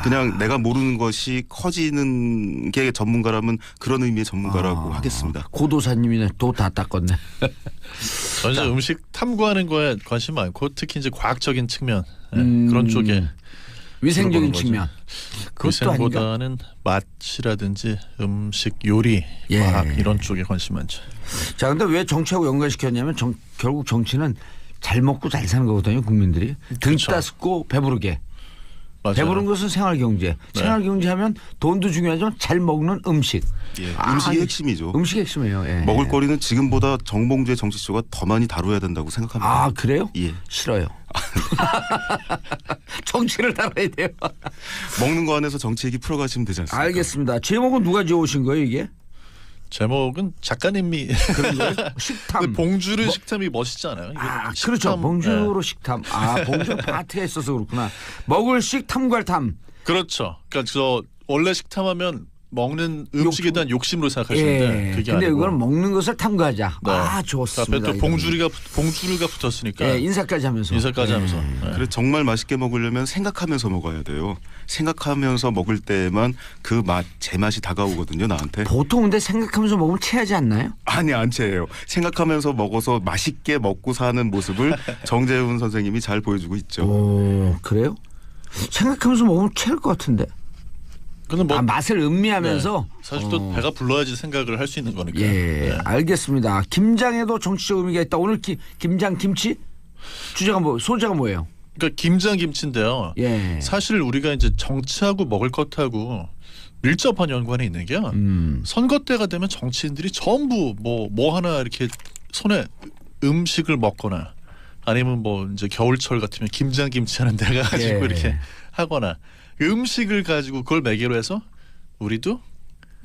그냥 내가 모르는 것이 커지는 게 전문가라면 그런 의미의 전문가라고 하겠습니다. 고도사님이네. 도 다 닦았네. 저는 이제 음식 탐구하는 거에 관심 많고 특히 이제 과학적인 측면 그런 쪽에 위생적인 측면. 위생보다는 맛이라든지 음식 요리, 과학 이런 쪽에 관심 많죠. 자, 근데 왜 정치하고 연관시켰냐면 결국 정치는 잘 먹고 잘 사는 거거든요. 국민들이 등 따스고 배부르게. 맞아요. 배부른 것은 생활경제. 생활경제하면 돈도 중요하지만 잘 먹는 음식. 음식이 핵심이죠. 음식이 핵심이에요. 예. 먹을거리는 지금보다 정봉주의 정치쇼가 더 많이 다뤄야 된다고 생각합니다. 그래요? 예. 싫어요. 정치를 다뤄야 돼요. 먹는 거 안에서 정치 얘기 풀어가시면 되지 않습니까? 알겠습니다. 제목은 누가 지어오신 거예요 이게? 제목은 작가님이 그런 거예요? 식탐. 봉주르 식탐이 멋있지 않아요? 그렇죠. 봉주로 식탐. 봉주 파트가 있어서 그렇구나. 먹을식 탐괄탐. 그렇죠. 그러니까 저 원래 식탐하면 먹는 음식에 대한 욕심으로 생각하시는데 그게 근데 아니고. 이거는 먹는 것을 탐구하자. 네. 좋습니다. 앞에 또 봉주르가 붙었으니까. 인사까지 하면서. 그래서 정말 맛있게 먹으려면 생각하면서 먹어야 돼요. 생각하면서 먹을 때만 그 맛, 제맛이 다가오거든요, 나한테. 보통 근데 생각하면서 먹으면 체하지 않나요? 아니, 안 체해요. 생각하면서 먹어서 맛있게 먹고 사는 모습을 정재훈 선생님이 잘 보여주고 있죠. 그래요? 생각하면서 먹으면 체할 것 같은데. 근데 맛을 음미하면서 사실 또 배가 불러야지 생각을 할 수 있는 거니까. 알겠습니다. 김장에도 정치적 의미가 있다. 오늘 김장 김치 주제가 소재가 뭐예요? 그러니까 김장 김치인데요. 사실 우리가 이제 정치하고 먹을 것하고 밀접한 연관이 있는 게 선거 때가 되면 정치인들이 전부 뭐 하나 이렇게 손에 음식을 먹거나 아니면 이제 겨울철 같으면 김장 김치 하는 데가 가지고 이렇게 하거나. 음식을 가지고 그걸 매개로 해서 우리도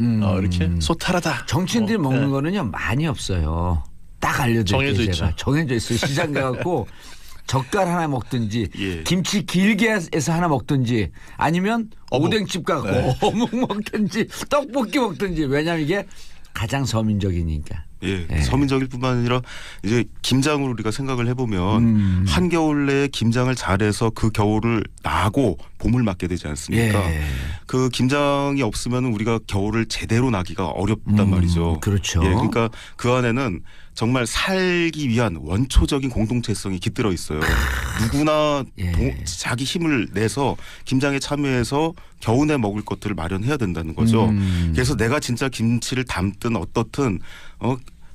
이렇게 소탈하다. 정치인들이 먹는 거는요 많이 없어요. 딱 알려드릴게요. 정해져 있어요. 시장 가갖고 젓갈 하나 먹든지 김치 길게 해서 하나 먹든지 아니면 오뎅집 가고 어묵 먹든지 떡볶이 먹든지. 왜냐하면 이게 가장 서민적이니까. 서민적일 뿐만 아니라 이제 김장을 우리가 생각을 해보면 한겨울 내에 김장을 잘해서 그 겨울을 나고 봄을 맞게 되지 않습니까? 그 김장이 없으면 우리가 겨울을 제대로 나기가 어렵단 말이죠. 그렇죠. 그러니까 그 안에는 정말 살기 위한 원초적인 공동체성이 깃들어 있어요. 누구나 자기 힘을 내서 김장에 참여해서 겨우내 먹을 것들을 마련해야 된다는 거죠. 그래서 내가 진짜 김치를 담든 어떻든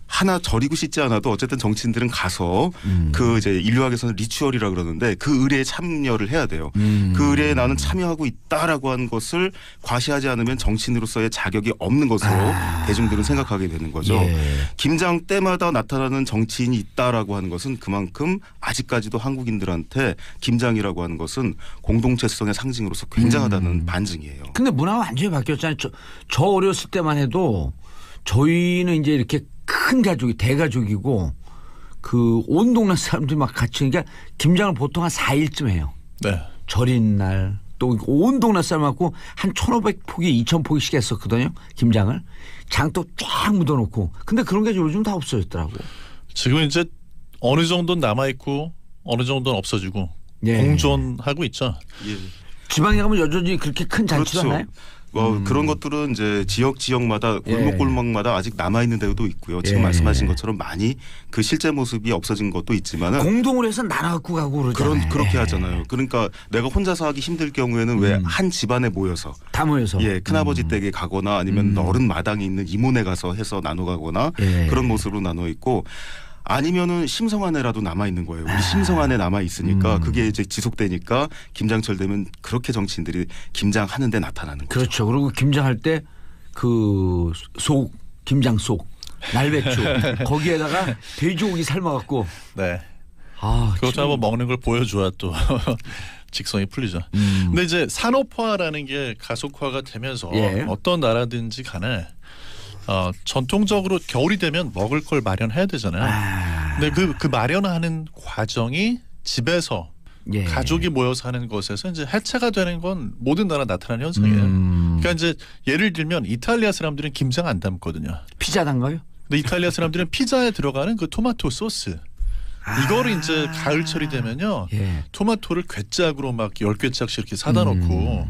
하나 절이고 싶지 않아도 어쨌든 정치인들은 가서 그 이제 인류학에서는 리추얼이라 그러는데 그 의례에 참여를 해야 돼요. 그 의례에 나는 참여하고 있다라고 하는 것을 과시하지 않으면 정치인으로서의 자격이 없는 것으로 대중들은 생각하게 되는 거죠. 김장 때마다 나타나는 정치인이 있다라고 하는 것은 그만큼 아직까지도 한국인들한테 김장이라고 하는 것은 공동체성의 상징으로서 굉장하다는 반증이에요. 근데 문화가 완전히 바뀌었잖아요. 저 어렸을 때만 해도 저희는 이제 이렇게 큰 가족이 대가족이고 그 온 동네 사람들이 막 같이 그러니까 김장을 보통 한 4일쯤 해요. 절인 날 또 온 동네 사람 갖고 한 1,500포기 2,000포기씩 했었거든요. 김장을 장도 쫙 묻어놓고. 근데 그런 게 요즘 다 없어졌더라고. 지금 이제 어느 정도는 남아있고 어느 정도는 없어지고 공존하고 있죠. 지방에 가면 여전히 그렇게 큰 잔치도 하나요? 그런 것들은 이제 지역마다 골목마다 아직 남아 있는 데도 있고요. 지금 말씀하신 것처럼 많이 그 실제 모습이 없어진 것도 있지만은 공동으로 해서 나눠 갖고 가고 그러잖아요. 그렇게 하잖아요. 그러니까 내가 혼자서 하기 힘들 경우에는 왜 한 집안에 모여서 다 모여서 큰아버지 댁에 가거나 아니면 넓은 마당이 있는 이모네 가서 해서 나눠 가거나 그런 모습으로 나눠 있고. 아니면은 심성안에라도 남아 있는 거예요. 우리 심성안에 남아 있으니까 그게 이제 지속되니까 김장철 되면 그렇게 정치인들이 김장하는 데 나타나는 거죠. 그렇죠. 그리고 김장할 때 그 김장 속 날배추 거기에다가 돼지고기 삶아갖고 그것도 한번 먹는 걸 보여줘야 또 직성이 풀리죠. 근데 이제 산업화라는 게 가속화가 되면서 어떤 나라든지 간에 전통적으로 겨울이 되면 먹을 걸 마련해야 되잖아요. 근데 그 마련하는 과정이 집에서 예. 가족이 모여서 하는 것에서 이제 해체가 되는 건 모든 나라 나타나는 현상이에요. 그러니까 이제 예를 들면 이탈리아 사람들은 김장 안 담거든요. 피자 담가요? 근데 이탈리아 사람들은 피자에 들어가는 그 토마토 소스 이거를 이제 가을철이 되면요. 예. 토마토를 괴짝으로 막 10괴짝씩 이렇게 사다 놓고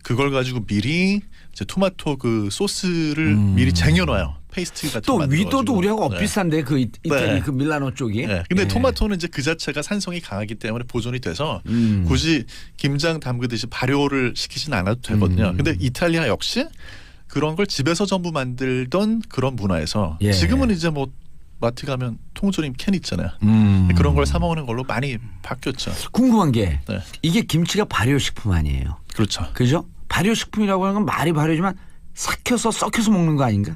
그걸 가지고 미리 이제 토마토 그 소스를 미리 쟁여놔요. 페이스트 같은 또 거 만들어가지고. 위도도 우리하고 엇비슷한데 그 이탈리 네. 그 밀라노 쪽이. 네. 근데 예. 토마토는 이제 그 자체가 산성이 강하기 때문에 보존이 돼서 굳이 김장 담그듯이 발효를 시키진 않아도 되거든요. 근데 이탈리아 역시 그런 걸 집에서 전부 만들던 그런 문화에서 예. 지금은 이제 뭐 마트 가면 통조림 캔 있잖아요. 그런 걸 사 먹는 걸로 많이 바뀌었죠. 궁금한 게 네. 이게 김치가 발효식품 아니에요. 그렇죠. 그죠? 발효식품이라고 하는 건 말이 발효지만 삭혀서 썩혀서 먹는 거 아닌가?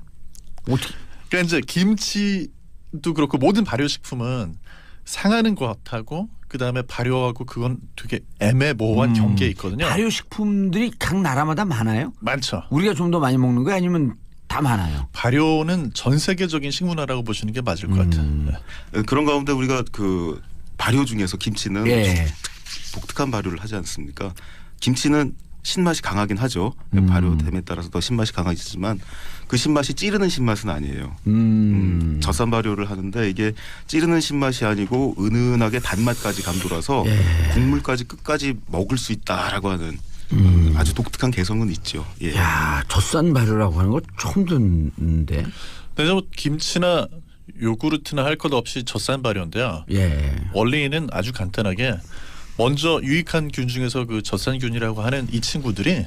어떻게? 그러니까 이제 김치도 그렇고 모든 발효식품은 상하는 것하고 그다음에 발효하고 그건 되게 애매모호한 경계에 있거든요. 발효식품들이 각 나라마다 많아요? 많죠. 우리가 좀 더 많이 먹는 거야 아니면 다 많아요? 발효는 전 세계적인 식문화라고 보시는 게 맞을 것 같아요. 네. 그런 가운데 우리가 그 발효 중에서 김치는 예. 독특한 발효를 하지 않습니까? 김치는 신맛이 강하긴 하죠. 발효됨에 따라서 더 신맛이 강하지만 그 신맛이 찌르는 신맛은 아니에요. 젖산 발효를 하는데 이게 찌르는 신맛이 아니고 은은하게 단맛까지 감돌아서 국물까지 끝까지 먹을 수 있다라고 하는 아주 독특한 개성은 있죠. 예. 야, 젖산 발효라고 하는 거 처음 듣는데. 근데 뭐 김치나 요구르트나 할 것 없이 젖산 발효인데요. 예. 원리는 아주 간단하게 먼저 유익한 균 중에서 그 젖산균이라고 하는 이 친구들이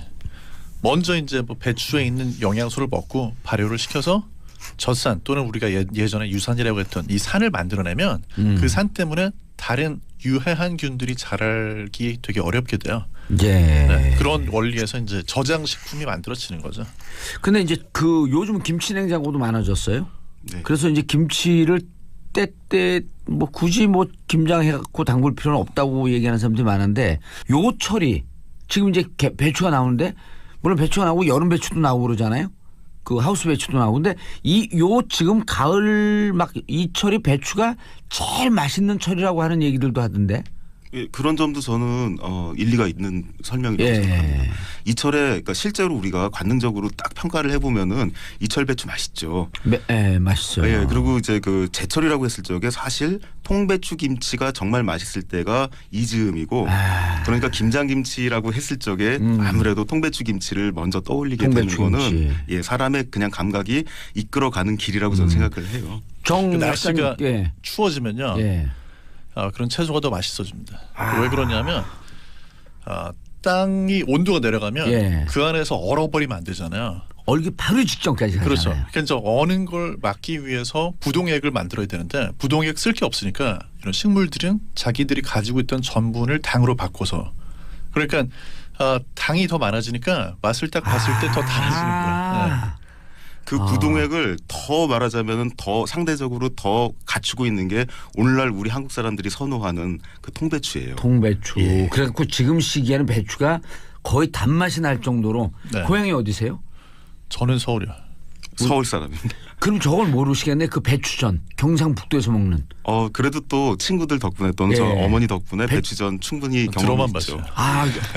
먼저 이제 뭐 배추에 있는 영양소를 먹고 발효를 시켜서 젖산 또는 우리가 예전에 유산이라고 했던 이 산을 만들어내면 그 산 때문에 다른 유해한 균들이 자라기 되게 어렵게 돼요. 예. 네, 그런 원리에서 이제 저장식품이 만들어지는 거죠. 근데 이제 그 요즘 김치 냉장고도 많아졌어요. 네. 그래서 이제 김치를 때때 뭐 굳이 뭐 김장해갖고 담글 필요는 없다고 얘기하는 사람들이 많은데 요 철이 지금 이제 배추가 나오는데 물론 배추가 나오고 여름 배추도 나오고 그러잖아요. 그 하우스 배추도 나오고 근데 요 지금 가을 막 이 철이 배추가 제일 맛있는 철이라고 하는 얘기들도 하던데. 예, 그런 점도 저는 일리가 있는 설명이라고 생각합니다. 이철에 그러니까 실제로 우리가 관능적으로 딱 평가를 해보면은 이철 배추 맛있죠. 맛있어요. 예, 그리고 이제 그 제철이라고 했을 적에 사실 통배추 김치가 정말 맛있을 때가 이즈음이고 그러니까 김장김치라고 했을 적에 아무래도 통배추 김치를 먼저 떠올리게 되는 거는 예, 사람의 그냥 감각이 이끌어가는 길이라고 저는 생각을 해요. 그 날씨가 추워지면요. 예. 그런 채소가 더 맛있어집니다. 왜 그러냐면 땅이 온도가 내려가면 그 안에서 얼어버리면 안 되잖아요. 얼기 바로 직전까지 가잖아요. 그렇죠. 그러니까 어는 걸 막기 위해서 부동액을 만들어야 되는데 부동액 쓸 게 없으니까 이런 식물들은 자기들이 가지고 있던 전분을 당으로 바꿔서 그러니까 당이 더 많아지니까 맛을 딱 봤을 때 더 달아지는 거예요. 네. 그 부동액을 더 말하자면은 더 상대적으로 더 갖추고 있는 게 오늘날 우리 한국 사람들이 선호하는 그 통배추예요. 통배추. 예. 그래갖고 지금 시기에는 배추가 거의 단맛이 날 정도로 네. 고향이 어디세요? 저는 서울이요. 서울 사람입니다. 그럼 저걸 모르시겠네. 그 배추전 경상북도에서 먹는. 그래도 또 친구들 덕분에 또는 저 어머니 덕분에 배추전 충분히 경험이 있죠.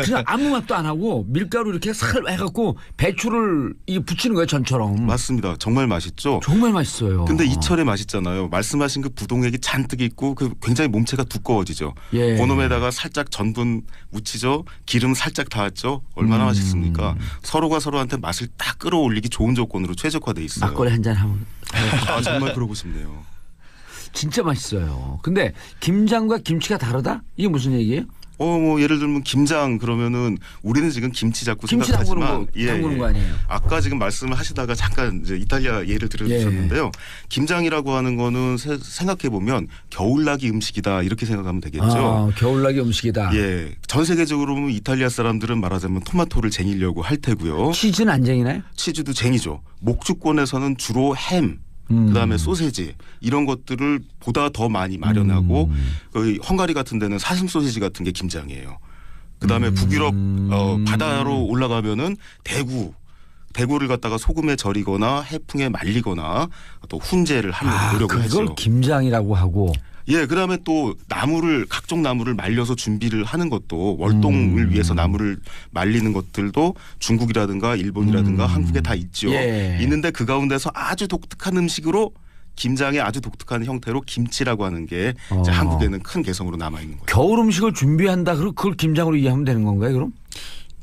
그냥 아무 맛도 안 하고 밀가루 이렇게 살 해갖고 배추를 이 붙이는 거예요 전처럼. 맞습니다. 정말 맛있죠. 정말 맛있어요. 근데 이 철에 맛있잖아요. 말씀하신 그 부동액이 잔뜩 있고 그 굉장히 몸체가 두꺼워지죠. 그놈에다가 살짝 전분 묻히죠. 기름 살짝 닿았죠. 얼마나 맛있습니까? 서로가 서로한테 맛을 딱 끌어올리기 좋은 조건으로 최적화돼 있어요. 막걸리 한잔 하면. 정말 그러고 싶네요. 진짜 맛있어요. 근데 김장과 김치가 다르다? 이게 무슨 얘기예요? 뭐 예를 들면 김장 그러면은 우리는 지금 김치 자꾸 김치 생각하지만 담그는 거 아니에요? 아까 지금 말씀을 하시다가 잠깐 이제 이탈리아 예를 들어주셨는데요. 김장이라고 하는 거는 생각해 보면 겨울나기 음식이다 이렇게 생각하면 되겠죠. 겨울나기 음식이다. 예, 전 세계적으로 보면 이탈리아 사람들은 말하자면 토마토를 쟁이려고 할 테고요. 치즈는 안 쟁이나요? 치즈도 쟁이죠. 목주권에서는 주로 햄. 그다음에 소세지 이런 것들을 보다 더 많이 마련하고 헝가리 같은 데는 사슴 소세지 같은 게 김장이에요. 그다음에 북유럽 바다로 올라가면은 대구를 갖다가 소금에 절이거나 해풍에 말리거나 또 훈제를 하려고 노력을 하죠. 그걸 김장이라고 하고 예, 그다음에 또 각종 나무를 말려서 준비를 하는 것도 월동을 위해서 나무를 말리는 것들도 중국이라든가 일본이라든가 한국에 다 있죠. 예. 있는데 그 가운데서 아주 독특한 음식으로 김장의 아주 독특한 형태로 김치라고 하는 게 이제 한국에는 큰 개성으로 남아 있는 거예요. 겨울 음식을 준비한다. 그럼 그걸 김장으로 이해하면 되는 건가요, 그럼?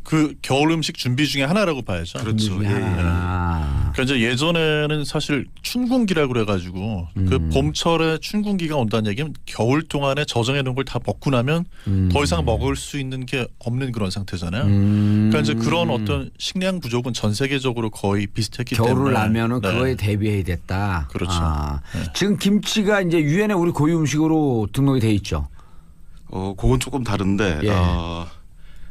그 겨울 음식 준비 중에 하나라고 봐야죠. 그렇죠. 예. 그러니까 이제 예전에는 사실 춘궁기라고 그래가지고 그 봄철에 춘궁기가 온다는 얘기는 겨울 동안에 저장해 놓은 걸 다 먹고 나면 더 이상 먹을 수 있는 게 없는 그런 상태잖아요. 그러니까 이제 그런 어떤 식량 부족은 전 세계적으로 거의 비슷했기 때문에 겨울을 나면은 네. 그거에 대비해야 됐다. 그렇죠. 네. 지금 김치가 이제 유엔에 우리 고유 음식으로 등록이 돼 있죠. 그건 조금 다른데 예.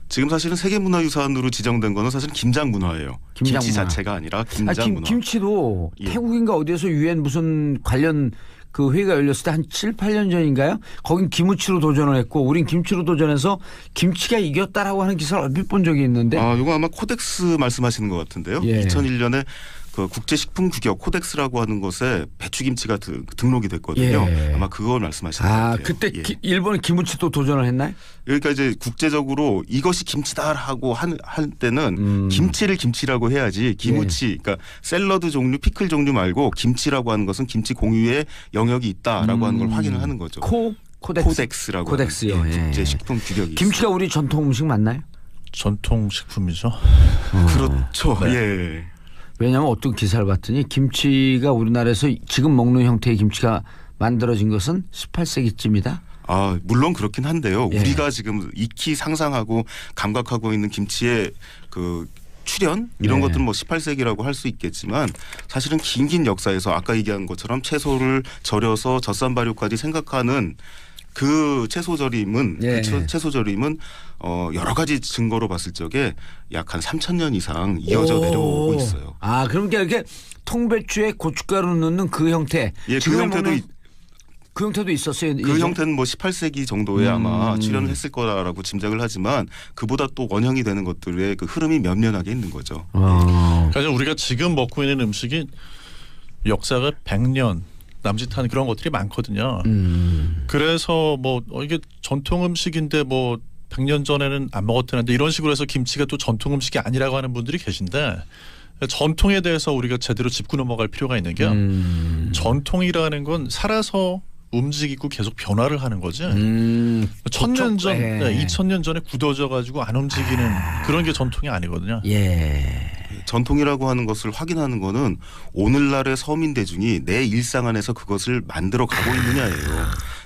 지금 사실은 세계문화유산으로 지정된 거는 사실 김장 문화예요. 김장 김치 문화. 자체가 아니라 김장 문화. 김치도 예. 태국인가 어디에서 유엔 무슨 관련 그 회의가 열렸을 때 한 7, 8년 전인가요? 거긴 김치로 도전을 했고 우린 김치로 도전해서 김치가 이겼다라고 하는 기사를 얼핏 본 적이 있는데. 이거 아마 코덱스 말씀하시는 것 같은데요. 예. 2001년에 그 국제식품규격 코덱스라고 하는 것에 배추김치가 등록이 됐거든요. 예. 아마 그걸 말씀하시는 것 같아요. 그때 예. 일본은 김치도 도전을 했나요? 그러니까 이제 국제적으로 이것이 김치다라고 할 때는 김치를 김치라고 해야지 김치, 그러니까 샐러드 종류, 피클 종류 말고 김치라고 하는 것은 김치 공유의 영역이 있다라고 하는 걸 확인을 하는 거죠. 코덱스라고 코덱스요. 하는, 예. 국제식품 규격이 김치가 우리 전통 음식 맞나요? 전통 식품이죠. 그렇죠. 네. 예. 왜냐하면 어떤 기사를 봤더니 김치가 우리나라에서 지금 먹는 형태의 김치가 만들어진 것은 18세기쯤이다. 물론 그렇긴 한데요. 예. 우리가 지금 익히 상상하고 감각하고 있는 김치의 그 출현 이런 네. 것들은 뭐 18세기라고 할 수 있겠지만 사실은 긴 역사에서 아까 얘기한 것처럼 채소를 절여서 젖산 발효까지 생각하는 그 채소절임은 예. 여러 가지 증거로 봤을 적에 약 한 3,000년 이상 이어져 내려오고 있어요. 그러니까 이렇게 통배추에 고춧가루 넣는 그 형태. 예, 그 형태도 있었어요. 그 형태는 뭐 18세기 정도에 아마 출현을 했을 거라고 짐작을 하지만 그보다 또 원형이 되는 것들의 그 흐름이 면면하게 있는 거죠. 그래서 우리가 지금 먹고 있는 음식이 역사가 100년 남짓한 그런 것들이 많거든요. 그래서 뭐 이게 전통 음식인데 뭐 100년 전에는 안 먹었다는데 이런 식으로 해서 김치가 또 전통 음식이 아니라고 하는 분들이 계신데 전통에 대해서 우리가 제대로 짚고 넘어갈 필요가 있는 게 전통이라는 건 살아서 움직이고 계속 변화를 하는 거지. 1000년 전, 2000년 전에 굳어져 가지고 안 움직이는 그런 게 전통이 아니거든요. 예. 전통이라고 하는 것을 확인하는 거는 오늘날의 서민 대중이 내 일상 안에서 그것을 만들어 가고 있느냐예요.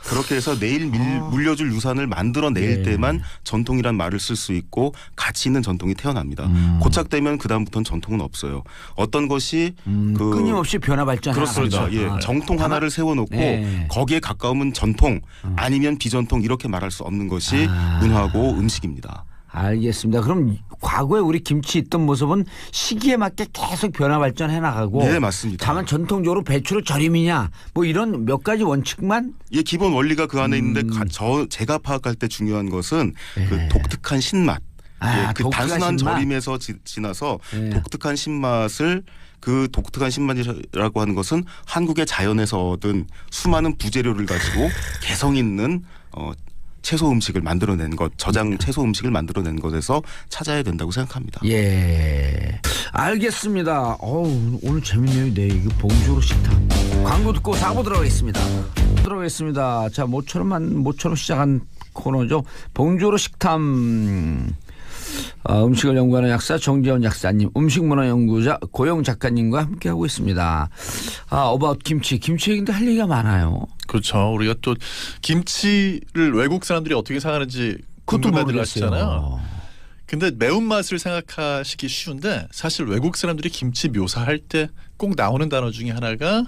그렇게 해서 내일 물려줄 유산을 만들어낼 때만 전통이란 말을 쓸 수 있고 가치 있는 전통이 태어납니다. 고착되면 그다음부터는 전통은 없어요. 어떤 것이 끊임없이 변화 발전하는 그렇죠. 예. 정통 하나를 세워놓고 거기에 가까우면 전통 아니면 비전통 이렇게 말할 수 없는 것이 문화고 음식입니다. 알겠습니다. 그럼 과거에 우리 김치 있던 모습은 시기에 맞게 계속 변화 발전해 나가고. 네, 맞습니다. 다만 전통적으로 배추를 절임이냐 뭐 이런 몇 가지 원칙만. 예, 기본 원리가 그 안에 있는데 제가 파악할 때 중요한 것은 그 독특한 신맛. 그 단순한 신맛? 절임에서 지나서 독특한 신맛을 그 독특한 신맛이라고 하는 것은 한국의 자연에서 얻은 수많은 부재료를 가지고 개성 있는 채소 음식을 만들어낸 것, 저장 채소 음식을 만들어낸 것에서 찾아야 된다고 생각합니다. 예, 알겠습니다. 오늘 재밌네요. 네, 이거 봉주로 식탐. 광고 듣고 4부 들어가겠습니다. 자, 모처럼 시작한 코너죠. 봉주로 식탐. 음식을 연구하는 약사 정재원 약사님, 음식문화연구자 고영 작가님과 함께하고 있습니다. 어바웃 김치 얘기인데 할 얘기가 많아요. 그렇죠. 우리가 또 김치를 외국 사람들이 어떻게 생각하는지 궁금해들 하시잖아요. 근데 매운맛을 생각하시기 쉬운데 사실 외국 사람들이 김치 묘사할 때 꼭 나오는 단어 중에 하나가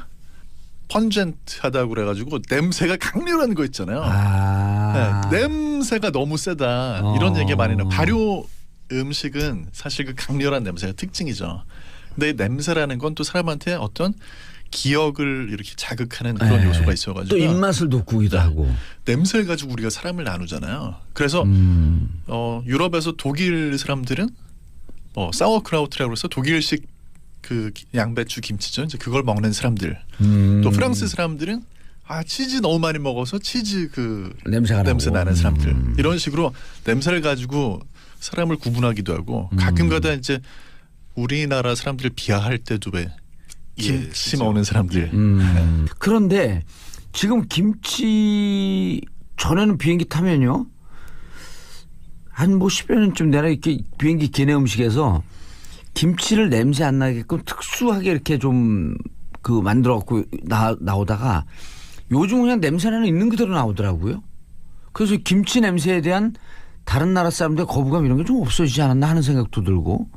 펀젠트하다고 그래가지고 냄새가 강렬한 거 있잖아요. 냄새가 너무 세다 이런 얘기 많이 나요. 발효 음식은 사실 그 강렬한 냄새가 특징이죠. 근데 이 냄새라는 건 또 사람한테 어떤 기억을 이렇게 자극하는 그런 요소가 있어가지고 또 입맛을 돋구기도 하고. 냄새를 가지고 우리가 사람을 나누잖아요. 그래서 유럽에서 독일 사람들은 사워크라우트라고 해서 독일식 그 양배추 김치죠. 이제 그걸 먹는 사람들. 또 프랑스 사람들은 치즈 너무 많이 먹어서 치즈 냄새 나는 사람들 이런 식으로 냄새를 가지고 사람을 구분하기도 하고 가끔가다 이제 우리나라 사람들 비하할 때도 왜 김치 먹는 사람들. 그런데 지금 김치 전에는 비행기 타면요 한 뭐 10여 년쯤 내가 이렇게 비행기 기내 음식에서 김치를 냄새 안 나게끔 특수하게 이렇게 좀 만들어 갖고 나오다가 요즘 그냥 냄새나는 있는 그대로 나오더라고요. 그래서 김치 냄새에 대한 다른 나라 사람들의 거부감 이런 게 좀 없어지지 않았나 하는 생각도 들고.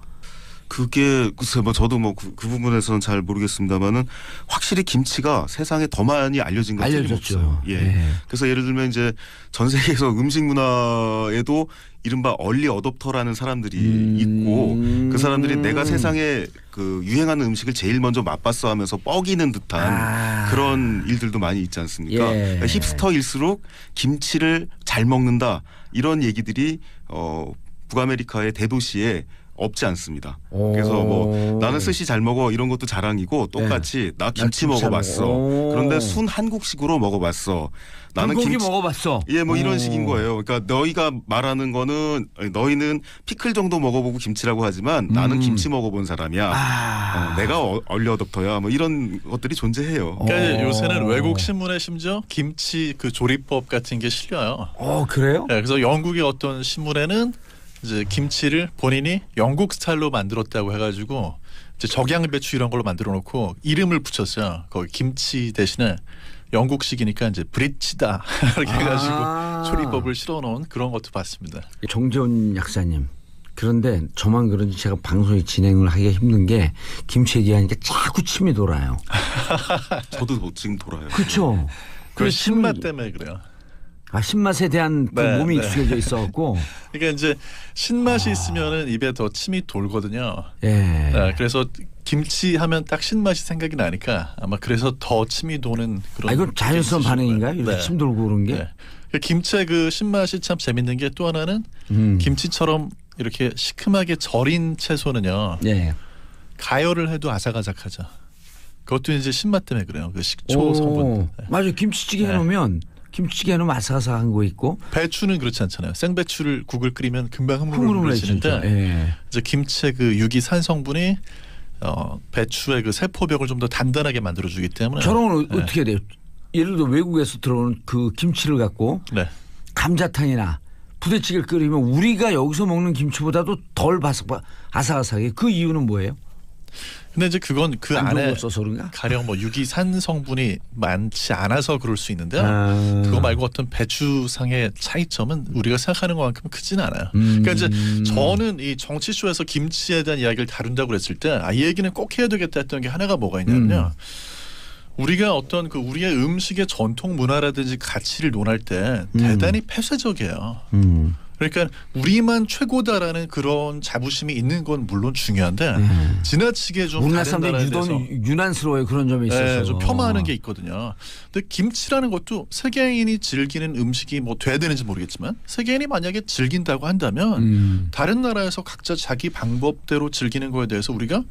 그게 글쎄 뭐 저도 뭐 그 부분에서는 잘 모르겠습니다만은 확실히 김치가 세상에 더 많이 알려진 것 알려졌죠. 예. 네. 그래서 예를 들면 이제 전 세계에서 음식 문화에도 이른바 얼리 어댑터라는 사람들이 있고 그 사람들이 내가 세상에 유행하는 음식을 제일 먼저 맛봤어 하면서 뻐기는 듯한 그런 일들도 많이 있지 않습니까? 그러니까 힙스터일수록 김치를 잘 먹는다 이런 얘기들이 북아메리카의 대도시에 없지 않습니다. 그래서 뭐 나는 스시 잘 먹어 이런 것도 자랑이고 똑같이 나 김치 먹어봤어. 그런데 순 한국식으로 먹어봤어. 나는 김치 먹어봤어. 예, 뭐 이런 식인 거예요. 그러니까 너희가 말하는 거는 너희는 피클 정도 먹어보고 김치라고 하지만 나는 김치 먹어본 사람이야. 내가 얼리 어댑터야. 뭐 이런 것들이 존재해요. 그러니까 요새는 외국 신문에 심지어 김치 조리법 같은 게 실려요. 그래요? 네, 그래서 영국의 어떤 신문에는 이제 김치를 본인이 영국 스타일로 만들었다고 해가지고 이제 적양배추 이런 걸로 만들어 놓고 이름을 붙였어요. 거기 김치 대신에 영국식이니까 이제 브릿지다 이렇게 해가지고 조리법을 실어놓은 그런 것도 봤습니다. 정재훈 약사님. 그런데 저만 그런지 제가 방송에 진행을 하기가 힘든 게 김치 얘기하니까 자꾸 침이 돌아요. 저도 지금 돌아요. 그렇죠. 그 신맛 때문에 그래요. 신맛에 대한 몸이 익숙해져 있어갖고. 그러니까 이제 신맛이 있으면은 입에 더 침이 돌거든요. 예. 네, 그래서 김치 하면 딱 신맛이 생각이 나니까 아마 그래서 더 침이 도는 그런. 이건 자연스러운 반응인가요? 이렇게 침 돌고 그런 게? 네. 김치의 신맛이 참 재밌는 게 또 하나는 김치처럼 이렇게 시큼하게 절인 채소는요. 가열을 해도 아삭아삭하죠. 그것도 이제 신맛 때문에 그래요. 그 식초 성분. 맞아요. 김치찌개 해놓으면. 김치찌개는 아삭아삭한 거 있고 배추는 그렇지 않잖아요. 생배추를 국을 끓이면 금방 흐물흐물해지는데 이제 김치의 유기산 성분이 배추의 세포벽을 좀 더 단단하게 만들어주기 때문에 저런 건 어떻게 돼요? 예를 들어 외국에서 들어오는 김치를 갖고 감자탕이나 부대찌개를 끓이면 우리가 여기서 먹는 김치보다도 덜 아삭아삭해. 그 이유는 뭐예요? 근데 이제 그건 그 안에 그런가? 가령 유기산 성분이 많지 않아서 그럴 수 있는데요. 그거 말고 어떤 배추상의 차이점은 우리가 생각하는 것만큼 크진 않아요. 그러니까 이제 저는 이 정치쇼에서 김치에 대한 이야기를 다룬다고 그랬을 때 이 얘기는 꼭 해야 되겠다 했던 게 하나가 뭐가 있냐면요. 우리가 어떤 우리의 음식의 전통 문화라든지 가치를 논할 때 대단히 폐쇄적이에요. 그러니까 우리만 최고다라는 그런 자부심이 있는 건 물론 중요한데 지나치게 좀 우리나라 다른 나라에 대해서 유난스러워요. 그런 점에 있어서. 좀 폄하하는 게 있거든요. 근데 김치라는 것도 세계인이 즐기는 음식이 돼야 되는지 모르겠지만 세계인이 만약에 즐긴다고 한다면 다른 나라에서 각자 자기 방법대로 즐기는 거에 대해서 우리가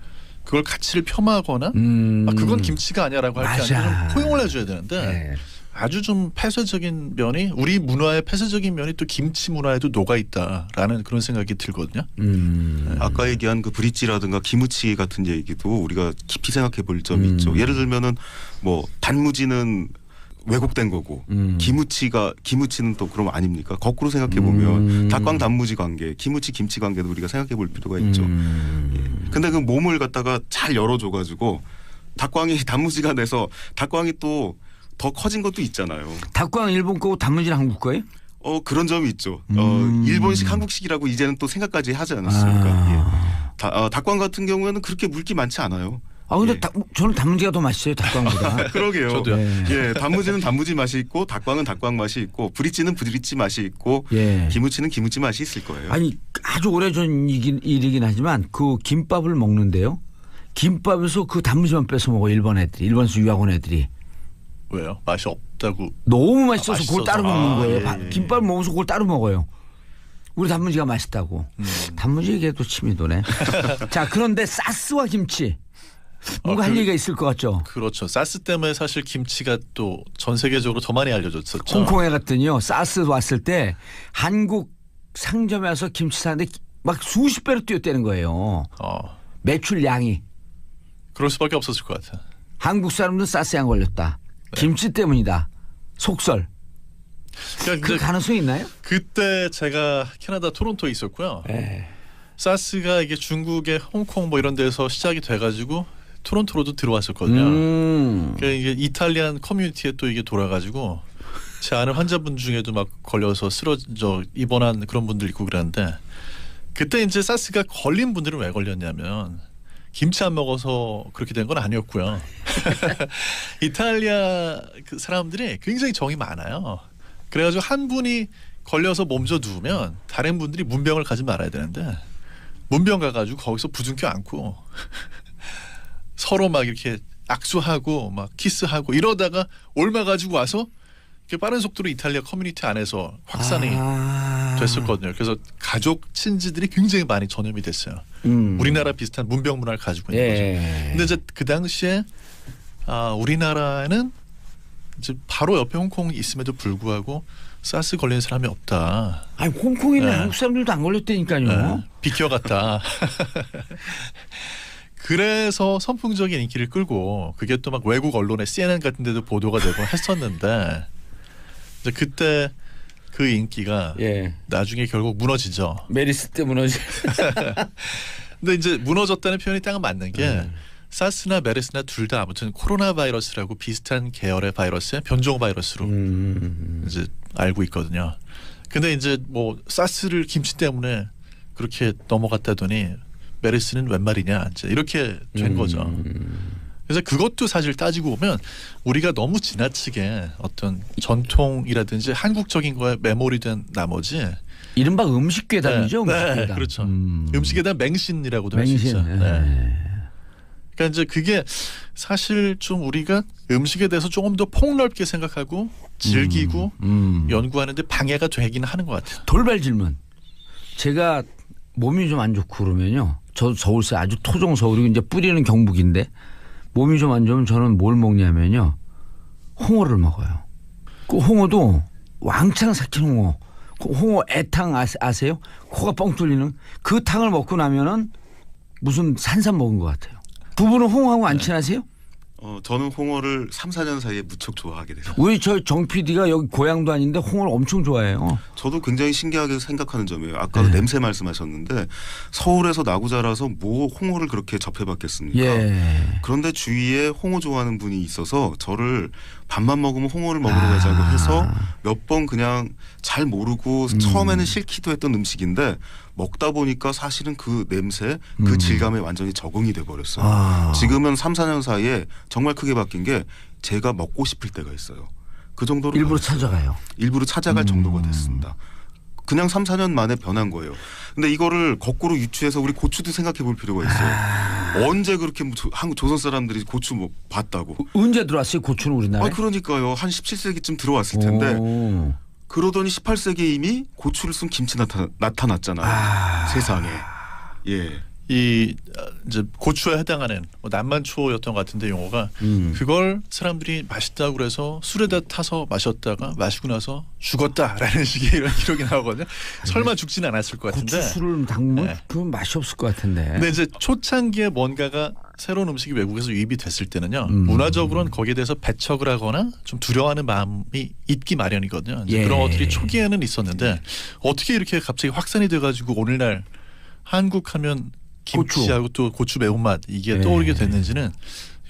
그걸 가치를 폄하하거나 그건 김치가 아니야라고 할 게 아니라 포용을 해줘야 되는데 아주 좀 폐쇄적인 면이 우리 문화의 폐쇄적인 면이 또 김치 문화에도 녹아 있다라는 그런 생각이 들거든요. 아까 얘기한 브릿지라든가 기무치 같은 얘기도 우리가 깊이 생각해 볼 점이 있죠. 예를 들면은 단무지는 왜곡된 거고 기무치는 또 그럼 아닙니까? 거꾸로 생각해 보면 닭광 단무지 관계, 기무치 김치 관계도 우리가 생각해 볼 필요가 있죠. 근데 그 몸을 갖다가 잘 열어줘 가지고 닭광이 단무지가 돼서 닭광이 또 더 커진 것도 있잖아요. 닭광 일본 거고 단무지는 한국 거예요? 그런 점이 있죠. 일본식 한국식이라고 이제는 또 생각까지 하지 않았습니까? 닭광 같은 경우에는 그렇게 물기 많지 않아요. 근데 저는 단무지가 더 맛있어요. 닭광보다. 그러게요. 저도요. 예, 단무지는 단무지 맛이 있고 닭광은 닭광 맛이 있고 브릿지는 브릿지 맛이 있고 기무치는 기무치 맛이 있을 거예요. 아니 아주 오래전 일이긴 하지만 그 김밥을 먹는데요. 김밥에서 그 단무지만 뺏어 먹어 일본에서 유학 온 애들이. 왜요? 맛이 없다고. 너무 맛있어서 그걸 따로 먹는 거예요. 김밥을 먹어서 그걸 따로 먹어요. 우리 단무지가 맛있다고. 단무지 얘기해도 침이 도네. 자, 그런데 사스와 김치. 뭔가 할 얘기가 있을 것 같죠. 그렇죠. 사스 때문에 사실 김치가 또 전 세계적으로 더 많이 알려졌었죠. 홍콩에 갔더니요. 사스 왔을 때 한국 상점에 와서 김치 사는데 막 수십 배로 뛰었다는 거예요. 매출량이. 그럴 수밖에 없었을 것 같아. 한국 사람들은 사스에 안 걸렸다. 김치 때문이다. 속설. 그러니까 그 가능성이 있나요? 그때 제가 캐나다 토론토에 있었고요. 사스가 이게 중국의 홍콩 뭐 이런 데서 시작이 돼가지고 토론토로도 들어왔었거든요. 그러니까 이게 이탈리안 커뮤니티에 또 이게 돌아가지고 제 아는 환자분 중에도 막 걸려서 쓰러져 입원한 그런 분들 있고 그러는데 그때 이제 사스가 걸린 분들은 왜 걸렸냐면 김치 안 먹어서 그렇게 된 건 아니었고요. 이탈리아 그 사람들이 굉장히 정이 많아요. 그래가지고 한 분이 걸려서 몸져 누우면 다른 분들이 문병을 가지 말아야 되는데 문병 가가지고 거기서 부둥켜 안고 서로 막 이렇게 악수하고 막 키스하고 이러다가 옮아가지고 와서 이렇게 빠른 속도로 이탈리아 커뮤니티 안에서 확산이 됐었거든요. 그래서 가족 친지들이 굉장히 많이 전염이 됐어요. 우리나라 비슷한 문병 문화를 가지고 있는 거죠. 근데 이제 그 당시에 우리나라에는 이제 바로 옆에 홍콩이 있음에도 불구하고 사스 걸린 사람이 없다. 아니 홍콩에는 한국 사람들도 안 걸렸다니까요. 비켜갔다. 그래서 선풍적인 인기를 끌고 그게 또 막 외국 언론에 CNN 같은 데도 보도가 되고 했었는데 이제 그때 그 인기가 나중에 결국 무너지죠. 메리스 때 무너지. 근데 이제 무너졌다는 표현이 딱 맞는 게 사스나 메르스나 둘 다 아무튼 코로나 바이러스라고 비슷한 계열의 바이러스의 변종 바이러스로 이제 알고 있거든요. 근데 이제 뭐 사스를 김치 때문에 그렇게 넘어갔다더니 메르스는 웬 말이냐 이제 이렇게 된 거죠. 그래서 그것도 사실 따지고 보면 우리가 너무 지나치게 어떤 전통이라든지 한국적인 거에 메모리된 나머지 이른바 음식 괴담이죠. 네, 음식 괴담. 그렇죠. 음식에 대한 맹신이라고도 할 수 있죠. 그러니까 이제 그게 사실 좀 우리가 음식에 대해서 조금 더 폭넓게 생각하고 즐기고 연구하는데 방해가 되긴 하는 것 같아요. 돌발 질문. 제가 몸이 좀 안 좋고 그러면요. 저도 서울서 아주 토종 서울이고 이제 뿌리는 경북인데 몸이 좀 안 좋으면 저는 뭘 먹냐면요. 홍어를 먹어요. 그 홍어도 왕창 삭힌 홍어. 그 홍어 애탕 아세요? 코가 뻥 뚫리는 그 탕을 먹고 나면은 무슨 산삼 먹은 것 같아요. 두 분은 홍어하고 안 친하세요? 저는 홍어를 3, 4년 사이에 무척 좋아하게 됐어요. 우리 저 정 PD가 여기 고향도 아닌데 홍어를 엄청 좋아해요. 저도 굉장히 신기하게 생각하는 점이에요. 아까 냄새 말씀하셨는데 서울에서 나고 자라서 뭐 홍어를 그렇게 접해봤겠습니까? 그런데 주위에 홍어 좋아하는 분이 있어서 저를 밥만 먹으면 홍어를 먹으러 가자고 해서 몇 번 그냥 잘 모르고 처음에는 싫기도 했던 음식인데 먹다 보니까 사실은 그 냄새, 그 질감에 완전히 적응이 돼버렸어요. 지금은 3, 4년 사이에 정말 크게 바뀐 게 제가 먹고 싶을 때가 있어요. 그 정도로 일부러 찾아가요. 일부러 찾아갈 정도가 됐습니다. 그냥 3, 4년 만에 변한 거예요. 근데 이거를 거꾸로 유추해서 우리 고추도 생각해 볼 필요가 있어요. 언제 그렇게 한국 조선 사람들이 고추 뭐 봤다고. 언제 들어왔어요 고추는 우리나라에? 그러니까요. 한 17세기쯤 들어왔을 텐데 그러더니 18세기에 이미 고추를 쓴 김치 나타났잖아요. 세상에. 이 이제 고추에 해당하는 뭐 남만초였던 것 같은데 용어가 그걸 사람들이 맛있다고 그래서 술에다 타서 마셨다가 마시고 나서 죽었다라는 식의 이런 기록이 나오거든요. 설마 죽지는 않았을 것 같은데. 고추 술을 담그면 그건 맛이 없을 것 같은데. 근데 이제 초창기에 뭔가가 새로운 음식이 외국에서 유입이 됐을 때는요. 문화적으로는 거기에 대해서 배척을 하거나 좀 두려워하는 마음이 있기 마련이거든요. 이제 그런 것들이 초기에는 있었는데 어떻게 이렇게 갑자기 확산이 돼가지고 오늘날 한국하면 김치하고 또 고추 매운맛 이게 떠오르게 됐는지는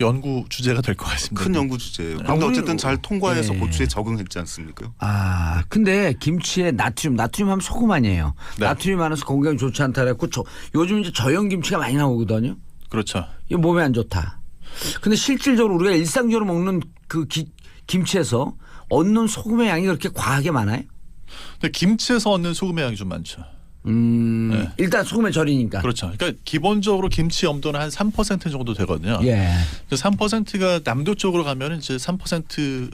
연구 주제가 될 것 같습니다. 큰 연구 주제예요. 근데 어쨌든 잘 통과해서 고추에 적응했지 않습니까? 근데 김치에 나트륨 하면 소금 아니에요. 나트륨 많아서 건강에 좋지 않다 그랬고 요즘 이제 저염 김치가 많이 나오거든요. 그렇죠. 이거 몸에 안 좋다. 근데 실질적으로 우리가 일상적으로 먹는 그 김치에서 얻는 소금의 양이 그렇게 과하게 많아요? 근데 김치에서 얻는 소금의 양이 좀 많죠. 일단 소금에 절이니까. 그렇죠. 그러니까 기본적으로 김치 염도는 한 3% 정도 되거든요. 3%가 남도 쪽으로 가면 이제 3%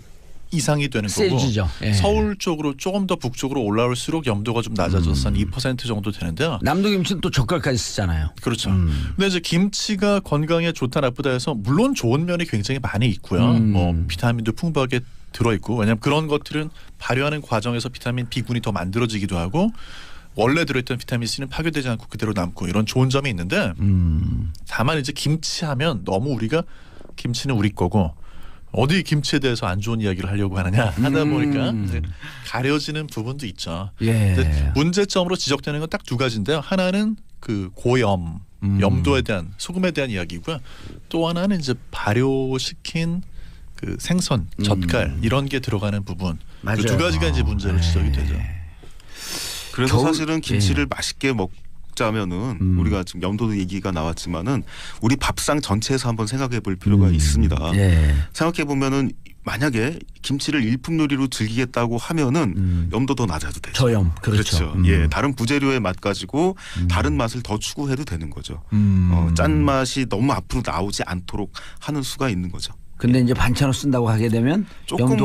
이상이 되는 거고 세지죠. 예. 서울 쪽으로 조금 더 북쪽으로 올라올수록 염도가 좀 낮아져서 한 2% 정도 되는데요. 남도 김치는 또 젓갈까지 쓰잖아요. 그렇죠. 근데 이제 김치가 건강에 좋다 나쁘다 해서 물론 좋은 면이 굉장히 많이 있고요. 뭐 비타민도 풍부하게 들어있고 왜냐하면 그런 것들은 발효하는 과정에서 비타민 B군이 더 만들어지기도 하고 원래 들어있던 비타민 C는 파괴되지 않고 그대로 남고 이런 좋은 점이 있는데 다만 이제 김치하면 너무 우리가 김치는 우리 거고 어디 김치에 대해서 안 좋은 이야기를 하려고 하느냐 하다 보니까 이제 가려지는 부분도 있죠. 예. 문제점으로 지적되는 건 딱 두 가지인데요. 하나는 그 고염, 염도에 대한 소금에 대한 이야기고요. 또 하나는 이제 발효시킨 그 생선, 젓갈 이런 게 들어가는 부분. 그 두 가지가 이제 문제로 지적이 되죠. 그래서 사실은 김치를 맛있게 먹자면은 우리가 지금 염도도 얘기가 나왔지만은 우리 밥상 전체에서 한번 생각해 볼 필요가 있습니다. 생각해 보면은 만약에 김치를 일품 요리로 즐기겠다고 하면은 염도 더 낮아도 되죠. 저염 그렇죠. 예, 다른 부재료의 맛 가지고 다른 맛을 더 추구해도 되는 거죠. 짠 맛이 너무 앞으로 나오지 않도록 하는 수가 있는 거죠. 근데 이제 반찬으로 쓴다고 하게 되면 조금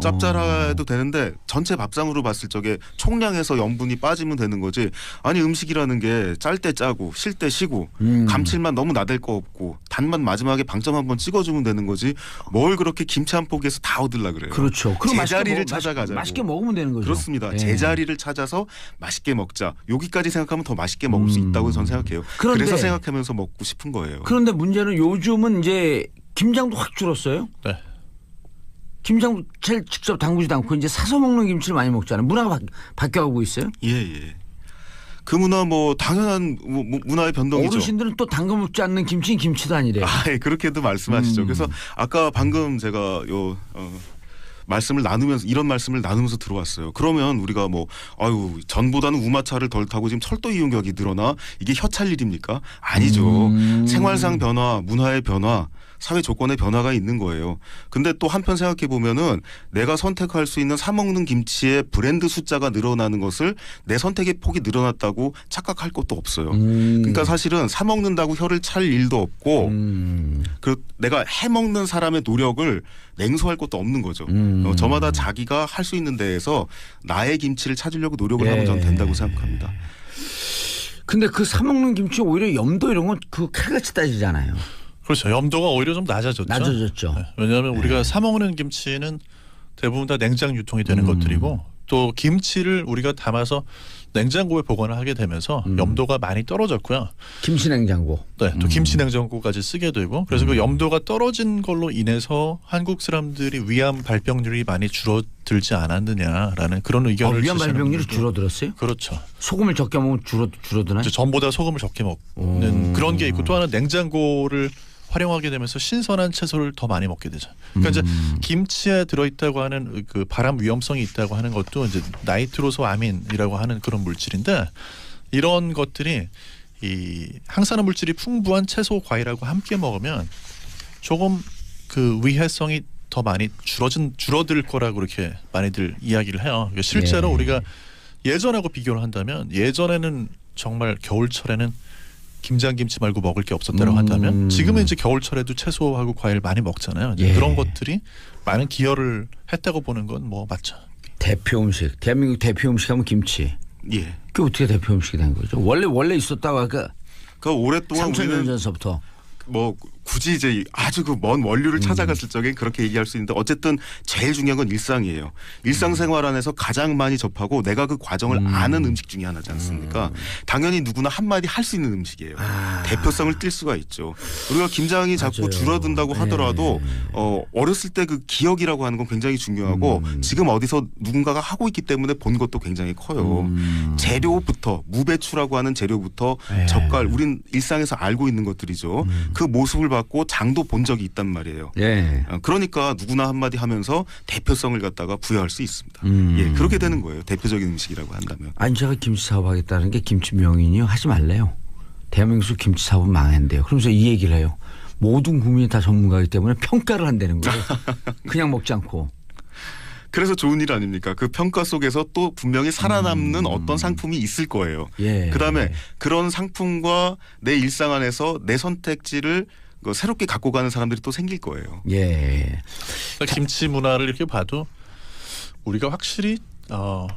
짭짤해도 되는데 전체 밥상으로 봤을 적에 총량에서 염분이 빠지면 되는 거지. 아니 음식이라는 게 짤 때 짜고 실 때 시고 감칠맛 너무 나댈 거 없고 단맛 마지막에 방점 한번 찍어주면 되는 거지. 뭘 그렇게 김치 한 포기에서 다 얻으려 그래요. 그렇죠. 제자리를 찾아가자고. 맛있게 먹으면 되는 거죠. 그렇습니다. 제자리를 찾아서 맛있게 먹자. 여기까지 생각하면 더 맛있게 먹을 수 있다고 저는 생각해요. 그래서 생각하면서 먹고 싶은 거예요. 그런데 문제는 요즘은 이제 김장도 확 줄었어요. 네. 김장도 제일 직접 담그지도 않고 이제 사서 먹는 김치를 많이 먹잖아요. 문화가 바뀌어가고 있어요. 예. 그 문화 뭐 당연한 문화의 변동이죠. 어르신들은 또 담가 먹지 않는 김치는 김치도 아니래요. 예, 그렇게도 말씀하시죠. 그래서 아까 방금 제가 말씀을 나누면서 이런 말씀을 나누면서 들어왔어요. 그러면 우리가 뭐 전보다는 우마차를 덜 타고 지금 철도 이용객이 늘어나 이게 협찬 일입니까? 아니죠. 생활상 변화, 문화의 변화, 사회 조건의 변화가 있는 거예요. 근데 또 한편 생각해 보면은 내가 선택할 수 있는 사 먹는 김치의 브랜드 숫자가 늘어나는 것을 내 선택의 폭이 늘어났다고 착각할 것도 없어요. 그러니까 사실은 사 먹는다고 혀를 찰 일도 없고 그 내가 해 먹는 사람의 노력을 냉소할 것도 없는 거죠. 저마다 자기가 할 수 있는 데에서 나의 김치를 찾으려고 노력을 하면 저는 된다고 생각합니다. 근데 그 사 먹는 김치 오히려 염도 이런 건 그 칼같이 따지잖아요. 그렇죠. 염도가 오히려 좀 낮아졌죠. 네. 왜냐하면 우리가 사 먹는 김치는 대부분 다 냉장 유통이 되는 것들이고 또 김치를 우리가 담아서 냉장고에 보관을 하게 되면서 염도가 많이 떨어졌고요. 김치 냉장고. 네, 또 김치 냉장고까지 쓰게 되고 그래서 그 염도가 떨어진 걸로 인해서 한국 사람들이 위암 발병률이 많이 줄어들지 않았느냐라는 그런 의견을 위암 발병률이 줄어들었어요? 그렇죠. 소금을 적게 먹으면 줄어드나요? 전보다 소금을 적게 먹는 그런 게 있고 또 하나 냉장고를 활용하게 되면서 신선한 채소를 더 많이 먹게 되죠. 그러니까 이제 김치에 들어있다고 하는 그 발암 위험성이 있다고 하는 것도 이제 나이트로소아민이라고 하는 그런 물질인데 이런 것들이 이 항산화 물질이 풍부한 채소 과일하고 함께 먹으면 조금 그 위해성이 더 많이 줄어들 거라고 그렇게 많이들 이야기를 해요. 그러니까 실제로 우리가 예전하고 비교를 한다면 예전에는 정말 겨울철에는 김장김치 말고 먹을 게 없었다고 한다면 지금은 이제 겨울철에도 채소하고 과일 많이 먹잖아요. 그런 것들이 많은 기여를 했다고 보는 건 뭐 맞죠. 대표 음식, 대한민국 대표 음식 하면 김치. 예. 그게 어떻게 대표 음식이 된 거죠? 원래 있었다가 그 오랫동안 3,000년 전서부터 뭐 굳이 이제 아주 그 먼 원류를 찾아갔을 적엔 그렇게 얘기할 수 있는데 어쨌든 제일 중요한 건 일상이에요. 일상생활 안에서 가장 많이 접하고 내가 그 과정을 아는 음식 중에 하나지 않습니까? 당연히 누구나 한마디 할 수 있는 음식이에요. 대표성을 띌 수가 있죠. 우리가 김장이 자꾸 줄어든다고 하더라도 어렸을 때 그 기억이라고 하는 건 굉장히 중요하고 지금 어디서 누군가가 하고 있기 때문에 본 것도 굉장히 커요. 재료부터 무배추라고 하는 재료부터 젓갈 우린 일상에서 알고 있는 것들이죠. 그 모습을 받고 장도 본 적이 있단 말이에요. 그러니까 누구나 한마디 하면서 대표성을 갖다가 부여할 수 있습니다. 예, 그렇게 되는 거예요. 대표적인 음식이라고 한다면. 아니 제가 김치 사업하겠다는 게 김치 명인이요. 하지 말래요. 대한민국 김치 사업은 망했는데요. 그러면서 이 얘기를 해요. 모든 국민이 다 전문가이기 때문에 평가를 한다는 거예요. 그냥 먹지 않고. 그래서 좋은 일 아닙니까? 그 평가 속에서 또 분명히 살아남는 어떤 상품이 있을 거예요. 그다음에 그런 상품과 내 일상 안에서 내 선택지를 새롭게 갖고 가는 사람들이 또 생길 거예요. 예. 그러니까 김치 문화를 이렇게 봐도 우리가 확실히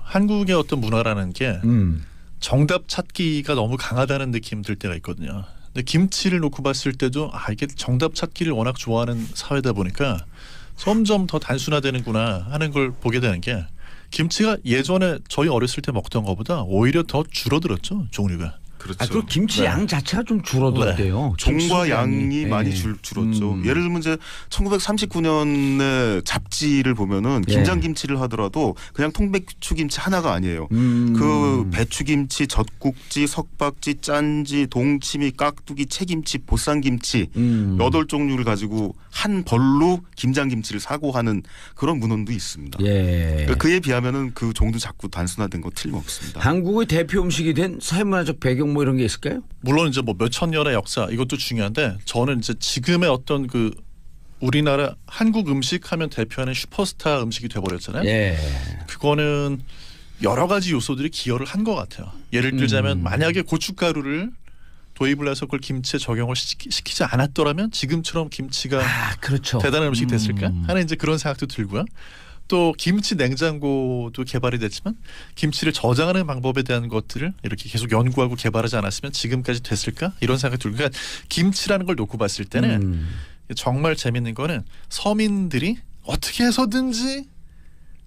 한국의 어떤 문화라는 게 정답 찾기가 너무 강하다는 느낌 들 때가 있거든요. 근데 김치를 놓고 봤을 때도 이게 정답 찾기를 워낙 좋아하는 사회다 보니까 점점 더 단순화되는구나 하는 걸 보게 되는 게 김치가 예전에 저희 어렸을 때 먹던 것보다 오히려 더 줄어들었죠, 종류가. 그렇죠. 그 김치 네. 양 자체가 좀 줄어들었대요. 종과 김치 양이 많이 줄었죠. 예를 들면 이제 1939년에 잡지를 보면은 김장김치를 하더라도 그냥 통배추김치 하나가 아니에요. 그 배추김치, 젖국지, 석박지, 짠지, 동치미, 깍두기, 채김치, 보쌈김치 8종류를 가지고 한 벌로 김장김치를 사고 하는 그런 문헌도 있습니다. 예. 그에 비하면은 그 종도 자꾸 단순화된 거 틀림없습니다. 한국의 대표 음식이 된 사회문화적 배경 뭐 이런 게 있을까요? 물론 이제 뭐 몇천 년의 역사 이것도 중요한데 저는 이제 지금의 어떤 그 우리나라 한국 음식 하면 대표하는 슈퍼스타 음식이 돼버렸잖아요. 예. 그거는 여러 가지 요소들이 기여를 한 것 같아요. 예를 들자면 만약에 고춧가루를 도입을 해서 그걸 김치에 적용을 시키지 않았더라면 지금처럼 김치가 그렇죠. 대단한 음식이 됐을까 하는 이제 그런 생각도 들고요. 또 김치 냉장고도 개발이 됐지만 김치를 저장하는 방법에 대한 것들을 이렇게 계속 연구하고 개발하지 않았으면 지금까지 됐을까 이런 생각이 들고 그러니까 김치라는 걸 놓고 봤을 때는 정말 재밌는 거는 서민들이 어떻게 해서든지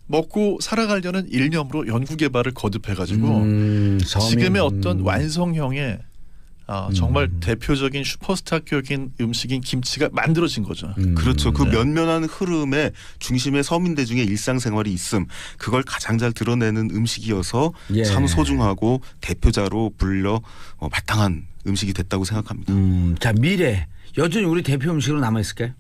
먹고 살아가려는 일념으로 연구 개발을 거듭해가지고 지금의 어떤 완성형의 정말 대표적인 슈퍼스타격인 음식인 김치가 만들어진 거죠. 그렇죠. 그 면면한 흐름에 중심에 서민대중의 일상생활이 있음. 그걸 가장 잘 드러내는 음식이어서 참 소중하고 대표자로 불려 마땅한 음식이 됐다고 생각합니다. 자, 미래 여전히 우리 대표 음식으로 남아있을까요?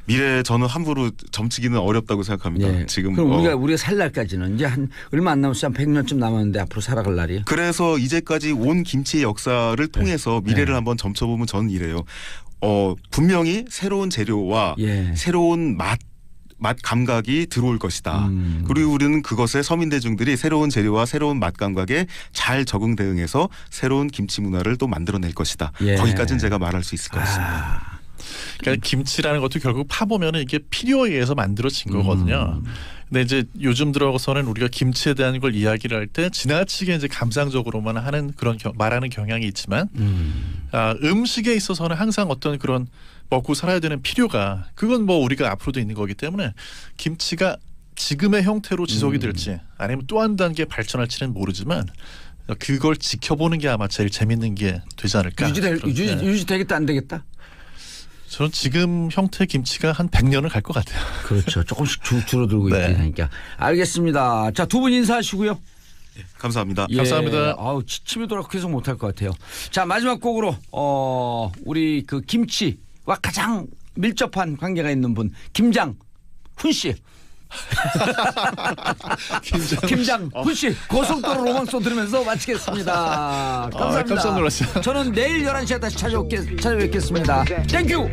미래 저는 함부로 점치기는 어렵다고 생각합니다. 지금 그럼 우리가 살 날까지는 이제 한 얼마 안 남았어요. 한 100년쯤 남았는데 앞으로 살아갈 날이. 그래서 이제까지 온 김치의 역사를 통해서 미래를 한번 점쳐보면 저는 이래요. 분명히 새로운 재료와 새로운 맛 감각이 들어올 것이다. 그리고 우리는 그것에 서민대중들이 새로운 재료와 새로운 맛 감각에 잘 적응 대응해서 새로운 김치 문화를 또 만들어낼 것이다. 거기까지는 제가 말할 수 있을 것 같습니다. 그러니까 김치라는 것도 결국 파보면은 이게 필요에 의해서 만들어진 거거든요. 근데 이제 요즘 들어서는 우리가 김치에 대한 걸 이야기를 할 때 지나치게 이제 감상적으로만 하는 그런 말하는 경향이 있지만 음식에 있어서는 항상 어떤 그런 먹고 살아야 되는 필요가 그건 뭐 우리가 앞으로도 있는 거기 때문에 김치가 지금의 형태로 지속이 될지 아니면 또 한 단계 발전할지는 모르지만 그걸 지켜보는 게 아마 제일 재밌는 게 되지 않을까. 유지되겠다 안 되겠다? 저는 지금 형태 김치가 한 100년을 갈 것 같아요. 그렇죠. 조금씩 줄어들고 있으니까. 알겠습니다. 자, 두 분 인사하시고요. 감사합니다. 감사합니다. 지침이 돌아 계속 못할 것 같아요. 자, 마지막 곡으로 우리 그 김치와 가장 밀접한 관계가 있는 분 김장훈 씨. 김장훈 씨 고속도로 로망송 들으면서 마치겠습니다. 감사합니다. 깜짝 놀랐어요. 저는 내일 11시에 다시 찾아뵙겠습니다. 땡큐.